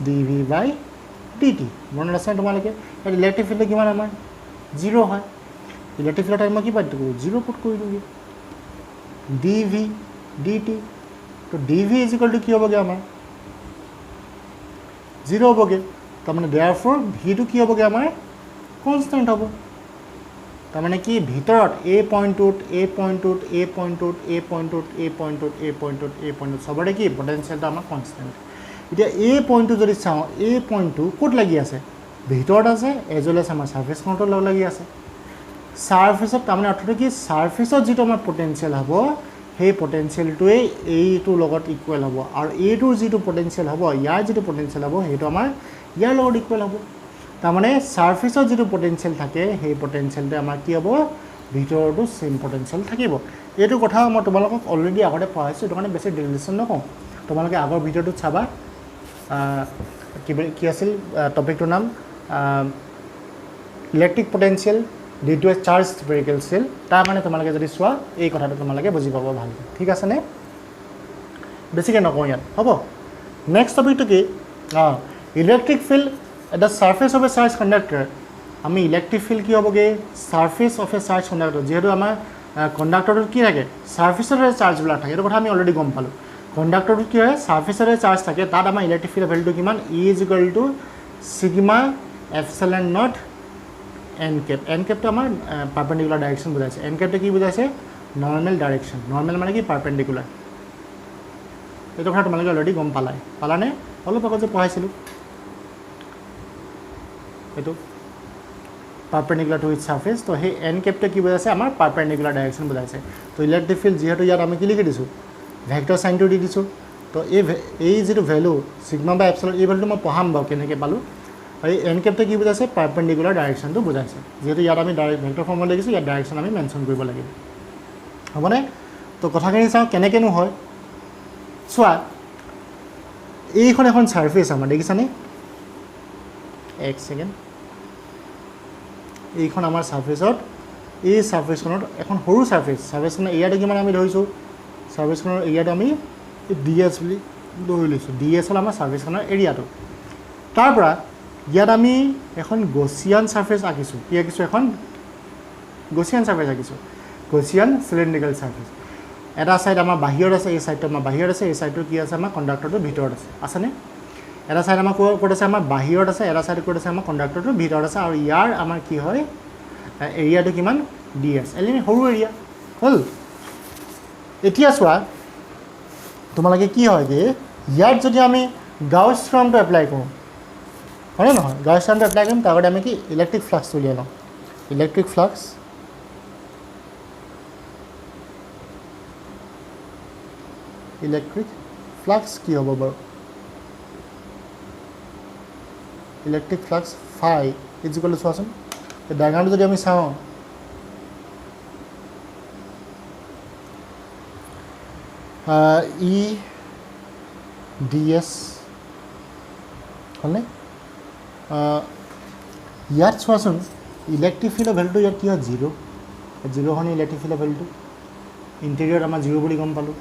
-dv/dt মনত আছেনে তোমালোকে ইয়াত ইলেক্ট্ৰিক ফিল্ডটো কিমান আমাৰ 0 হয় ইলেক্ট্ৰিক ফিল্ডৰ টাইম মই কি পাতি কৰোঁ 0 পুট কৰি দিওঁগৈ dv dt তো dv ইজ ইকুয়াল টু কি হ'বগে আমাৰ 0 হ'বগে তাৰমানে therefore v টো কি হ'বগে আমাৰ কনস্ট্যান্ট হ'ব তাৰমানে কি ভিতৰত a পইণ্টত সবৰে কি পটেনশিয়ালটো আমাৰ কনস্ট্যান্ট এতিয়া a পইণ্টটো যদি চাওঁ a পইণ্টটো ক'ত লাগি আছে ভিতৰত আছে এজ ৱেল এজ আমাৰ সাৰফেসখনটো লাগি আছে সাৰফেসত তাৰমানে অৰ্থটো কি সাৰফেসত যেটো আমাৰ পটেনশিয়াল হ'ব সেই পটেনশিয়ালটোৱে এইটোৰ লগত ইকুৱেল হ'ব আৰু এইটোৰ যেটো পটেনশিয়াল হ'ব ইয়াৰ যেটো পটেনশিয়াল হ'ব সেইটো আমাৰ ইয়াৰ লগত ইকুৱেল হ'ব তাৰমানে সাৰফেসত যেটো পটেনশিয়াল থাকে সেই পটেনশিয়ালটো আমাৰ কি হ'ব ভিতৰটো সেম পটেনশিয়াল থাকিব এইটো কথা মই তোমালোকক অলৰেডি আগতে পঢ়াইছো সেইটো কাৰণে বেছি ডিটেইলছ নকওঁ তোমালোকে আগৰ ভিডিঅ'টোত চাবা কি আছিল টপিকটোৰ নাম electric potential due to a charged spherical cell তাৰ মানে তোমালোকে যদি চোৱা এই কথাটো তোমালোকে বুজি পাব ভালকৈ ঠিক আছে নে বেছিকৈ নকওঁ ইয়াত হ'ব নেক্সট টপিকটো কি electric field at the surface of A charge conductor আমি ইলেক্ট্ৰিক ফিল্ড কি হ'বগে surface of A charge conductor যেহেতু আমাৰ কণ্ডাক্টৰটোত কি থাকে সাৰফেসৰে চাৰ্জবিলাক থাকে এইটো কথা আমি অলৰেডি গম পালোঁ কণ্ডাক্টৰটোত কি হয় সাৰফেসৰে চাৰ্জ থাকে তাত আমাৰ ইলেক্ট্ৰিক ফিল্ড ভেলুটো কিমান E = sigma epsilon not n cap to আমাৰ পাৰপেন্ডিকুলাৰ ডাইৰেকশন বুঝাইছে n cap টো কি বুঝাইছে নৰ্মাল ডাইৰেকশন নৰ্মাল মানে কি পাৰপেন্ডিকুলাৰ এইটো কথা তোমালোকে অলৰেডি গম পালানে অলপ আগত যে পঢ়াইছিলোঁ এইটো পারপেন্ডিকুলার টু ইটস সারফেস তো সেই n cap টো কি বুঝাইছে আমাৰ পাৰপেন্ডিকুলাৰ ডাইৰেকশন বুঝাইছে তো ইলেক্ট্ৰিক ফিল্ড যেহেতু ইয়াত আমি কি লিখি দিছোঁ ভেক্টৰ সাইনটো দি দিছোঁ তো এই যেটো ভ্যালু সিগমা বা এপসাইলন এই ভ্যালুটো মই পঢ়াম বাৰু কেনেকৈ পালোঁ এই n cap টো কি বুঝাইছে পাৰপেন্ডিকুলাৰ ডাইৰেকশনটো বুঝাইছে যেহেতু ইয়াত আমি ডাইৰেক্ট ভেক্টৰ ফৰ্মত লিখিছোঁ ইয়াত ডাইৰেকশন আমি মেনশন কৰিব লাগিব হ'বনে তো কথাখিনি চাওঁ কেনেকেনো হয় চোৱা এইখন এখন সাৰফেস আমাৰ দেখিছানে এক সেকেন্ড এইখন আমাৰ সাৰফেসত এই সাৰফেসখনত এখন সৰু সাৰফেসখনৰ এৰিয়াটো কিমান আমি ধৰিছোঁ সাৰফেসখনৰ এৰিয়াটো আমি ds বুলি ধৰি লৈছোঁ ds হ'ল আমাৰ সাৰফেসখনৰ এৰিয়াটো তাৰ পৰা ইয়াত আমি এখন গছিয়ান সাৰফেস আঁকিছোঁ কি আঁকিছোঁ এখন গছিয়ান সাৰফেস আঁকিছোঁ গছিয়ান সিলিন্ড্ৰিকেল সাৰফেস এটা সাইড আমাৰ বাহিৰত আছে এই সাইডটো আমাৰ বাহিৰত আছে এই সাইডটো কি আছে আমাৰ কণ্ডাক্টৰটো ভিতৰত আছেনে এটা সাইড আমাৰ ক'ত আছে আমাৰ বাহিৰত আছে এটা সাইড ক'ত আছে আমাৰ কণ্ডাক্টৰটো ভিতৰত আছে আৰু ইয়াৰ আমাৰ কি হয় এৰিয়াটো কিমান ds এলিনি সৰু এৰিয়া হ'ল এতিয়া চোৱা তোমালোকে কি হয় যে ইয়াত যদি আমি গাউছ থিওৰেমটো এপ্লাই কৰোঁ হয়নে নহয় গাউছ থিওৰেমটো এপ্লাই কৰিম তাৰ আগতে আমি কি ইলেক্ট্ৰিক ফ্লাক্স উলিয়াই লওঁ ইলেক্ট্ৰিক ফ্লাক্স কি হ'ব বাৰু ইলেক্ট্ৰিক ফ্লাক্স ফাই ইজিকল চোৱাচোন এই ডায়াগ্ৰামটো যদি আমি চাওঁ ই ds হয়নে ইয়াত চোৱাচোন ইলেক্ট্ৰিক ফিল্ডৰ ভেলুটো ইয়াত কি হয় 0 হয় ইলেক্ট্ৰিক ফিল্ডৰ ভেলুটো ইণ্টেৰিয়ৰত আমাৰ 0 বুলি গম পালোঁ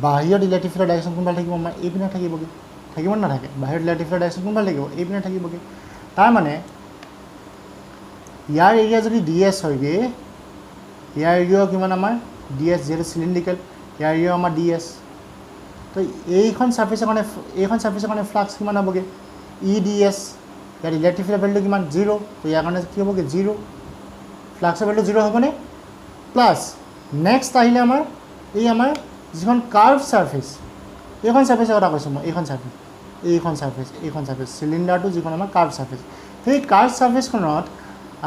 বাহিৰত ইলেক্ট্ৰিক ফিল্ডৰ ডাইৰেকশ্যন কোনফালে থাকিব আমাৰ এইপিনে থাকিবগৈ থাকিব নাথাকে বাহিৰত ইলেক্ট্ৰিক ফিল্ডৰ ডাইৰেকশ্যন কোনফালে থাকিব এইপিনে থাকিবগৈ তাৰ মানে ইয়াৰ এৰিয়া যদি ds হয়গে ইয়াৰ এৰিয়া কিমান আমাৰ ds যেহেতু সিলিন্ড্ৰিকেল ইয়াৰ এৰিয়া আমাৰ ds তো এইখন সাৰফেসৰ কাৰণে ফ্লাক্স কিমান হ'বগে eds ইয়াৰ ইলেক্ট্ৰিক ফিল্ডৰ ভেলুটো কিমান 0 তো ইয়াৰ কাৰণে কি হ'বগে 0 ফ্লাক্সৰ ভেলুটো 0 হ'বনে প্লাছ নেক্সট আহিলে আমাৰ এই আমাৰ যিখন কাৰ্ভ সাৰফেস এইখন সাৰফেসৰ কথা কৈছোঁ মই এইখন সাৰফেস সিলিন্ডাৰটো যিখন আমাৰ কাৰ্ভ সাৰফেস সেই কাৰ্ভ সাৰফেসখনত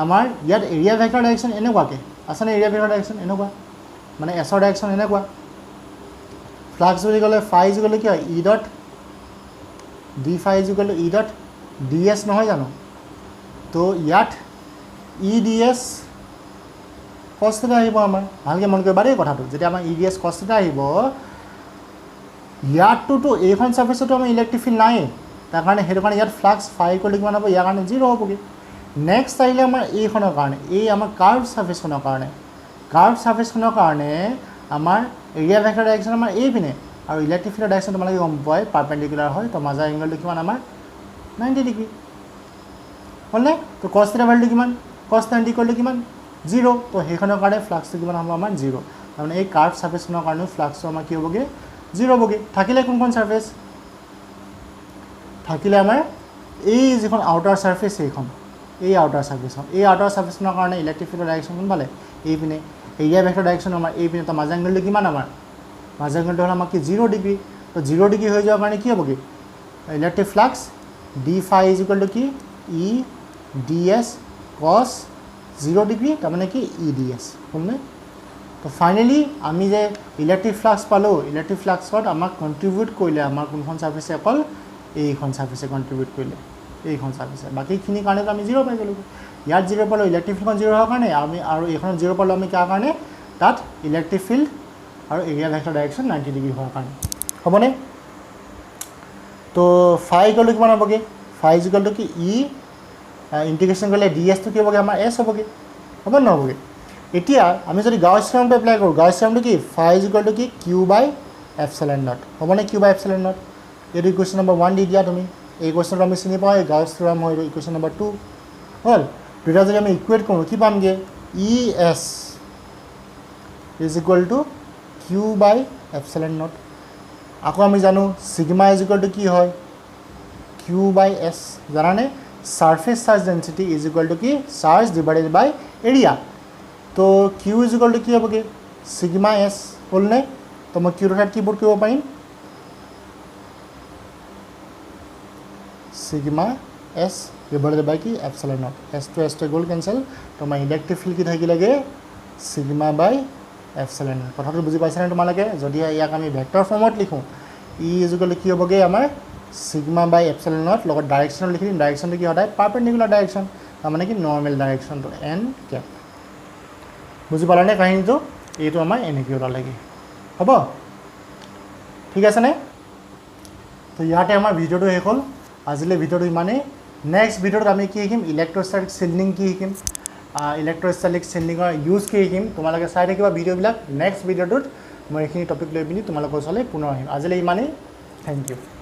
আমাৰ ইয়াত এৰিয়া ভেক্টৰ ডাইৰেকশ্যন এনেকুৱাকৈ আছেনে এৰিয়া ভেক্টৰ ডাইৰেকশ্যন এনেকুৱা মানে এছৰ ডাইৰেকশ্যন এনেকুৱা ফ্লাক্স বুলি ক'লে ফাই ইজিকল কি হয় ই ডট ডি ফাই ইজিকল ই ডট ds নহয় জানো তো ইয়াত ই ds cos θ আহিব আমাৰ ভালকৈ মন কৰিবা দেই কথাটো যেতিয়া আমাৰ ই ds cos θ আহিব ইয়াতটোতো এইখন সাৰফেসতো আমাৰ ইলেক্ট্ৰিক ফিল্ড নাই তাৰ কাৰণে সেইটো কাৰণে ইয়াত ফ্লাক্স ফাই ইকুৱেল কিমান হ'ব ইয়াৰ কাৰণে 0 হ'বগৈ নেক্সট আহিলে আমাৰ এইখনৰ কাৰণে এই আমাৰ কাৰ্ভ সাৰফেসখনৰ কাৰণে আমাৰ এৰিয়া ভেক্টৰ ডাইৰেকশ্যন আমাৰ এইপিনে আৰু ইলেক্ট্ৰিক ফিল্ডৰ ডাইৰেকশ্যন তোমালোকে গম পোৱাই পাৰপেণ্ডিকুলাৰ হয় তো মাজৰ এংগলটো কিমান আমাৰ 90 ডিগ্ৰী হ'লনে তো cos θ ভেলুটো কিমান cos 90 ইকুৱেল কিমান 0 তো সেইখনৰ কাৰণে ফ্লাক্সটো কিমান হ'ব আমাৰ 0 তাৰমানে এই কাৰ্ভ ছাৰ্ফেচখনৰ কাৰণে ফ্লাক্সটো আমাৰ কি হ'বগৈ 0 হ'বগৈ থাকিলে কোনখন ছাৰ্ফেচ থাকিলে আমাৰ এই যিখন আউটাৰ ছাৰ্ফেচ এইখন এই আউটাৰ ছাৰ্ফেচখন এই আউটাৰ ছাৰ্ফেচখনৰ কাৰণে ইলেক্ট্ৰিক ফিল্ডৰ ডাইৰেকশ্যন কোনফালে এইপিনে এৰিয়া ভেক্টৰ ডাইৰেকশ্যন আমাৰ এইপিনে তো মাজৰ এংগলটো কিমান আমাৰ মাজৰ এংগলটো হ'ল আমাৰ কি 0 ডিগ্ৰী তো 0 ডিগ্ৰী হৈ যোৱাৰ কাৰণে কি হ'বগৈ electric flux d phi is equal to কি e ds cos 0 ডিগ্ৰী তাৰমানে কি e ds হ'লনে তো ফাইনেলি আমি যে ইলেক্ট্ৰিক ফ্লাক্স পালোঁ ইলেক্ট্ৰিক ফ্লাক্সত আমাক কণ্ট্ৰিবিউট কৰিলে আমাৰ কোনখন ছাৰ্ফেচে অকল এইখন ছাৰ্ফেচে কণ্ট্ৰিবিউট কৰিলে এইখন ছাৰ্ফেচে বাকীখিনিৰ কাৰণেতো আমি 0 পাই গ'লোঁ ইয়াত 0 পালোঁ ইলেক্ট্ৰিক ফিল্ডখন 0 হোৱাৰ কাৰণে আমি আৰু এইখনত 0 পালোঁ আমি কিয় কাৰণে তাত ইলেক্ট্ৰিক ফিল্ড আৰু এৰিয়া ভেক্টৰ ডাইৰেকশ্যন 90 ডিগ্ৰী হোৱাৰ কাৰণে হ'বনে তো ফাই ইকুৱেল কিমান হ'বগৈ ফাই ইকুৱেল টু কি ই ইণ্টিগ্ৰেশ্যন কৰিলে ডি এছটো কি হ'বগৈ আমাৰ এছ হ'বগৈ হ'ব নহ'বগৈ এতিয়া আমি যদি গাউছ থিয়ৰমটো এপ্লাই কৰোঁ গাউছ থিয়ৰমটো কি ফাই ইকুৱেল টু কি কিউ বাই এপচিলন নট হ'বনে কিউ বাই এপচিলন নট এইটো ইকুৱেশ্যন নম্বৰ 1 দি দিয়া তুমি এই কুৱেশ্যনটো আমি চিনি পাওঁ এই গাউছ থিয়ৰম হয় ইকুৱেশ্যন নম্বৰ 2 হ'ল দুটা যদি আমি ইকুৱেট কৰোঁ কি পামগৈ E S is equal to Q by epsilon naught আকৌ আমি জানো সিগমা ইজ ইকুৱেল টু কি হয় কিউ বাই এছ জানানে surface charge density is equal to কি চাৰ্জ ডিভাইডেড বাই এৰিয়া তো কিউ ইজ ইকুৱেল টু কি হ'বগৈ সিগমা এছ হ'লনে তো মই কিউৰ ঠাইত কি পুট কৰিব পাৰিম সিগমা এছ ডিভাইডেড বাই কি এপচিলন নট এছ টু গ'ল কেঞ্চেল তো আমাৰ ইলেক্ট্ৰিক ফিল্ড কি থাকিলেগৈ সিগমা বাই এপচিলন নট কথাটো বুজি পাইছানে তোমালোকে যদি ইয়াক আমি ভেক্টৰ ফৰ্মত লিখোঁ ই ইজ ইকুৱেল টু কি হ'বগৈ আমাৰ সিগমা বাই এপচিলন নট লগত ডাইৰেকশ্যন লিখি দিম ডাইৰেকশ্যনটো কি সদায় পাৰপেণ্ডিকুলাৰ ডাইৰেকশ্যন তাৰমানে কি নৰ্মেল ডাইৰেকশ্যনটো এন কেপ বুজি পালানে কাহিনীটো এইটো আমাৰ এনেকৈ ওলালেগৈ হ'ব ঠিক আছেনে তো ইয়াতে আমাৰ ভিডিঅ'টো শেষ হ'ল আজিলৈ ভিডিঅ'টো ইমানেই নেক্সট ভিডিঅ'ত আমি কি শিকিম ইলেক্ট্ৰষ্টেটিক চিলনিং কি শিকিম ইলেক্ট্ৰষ্টেটিক চিলনিঙৰ ইউজ কি শিকিম তোমালোকে চাই থাকিবা ভিডিঅ'বিলাক নেক্সট ভিডিঅ'টোত মই এইখিনি টপিক লৈ পিনি তোমালোকৰ ওচৰলৈ পুনৰ আহিম আজিলৈ ইমানেই থেংক ইউ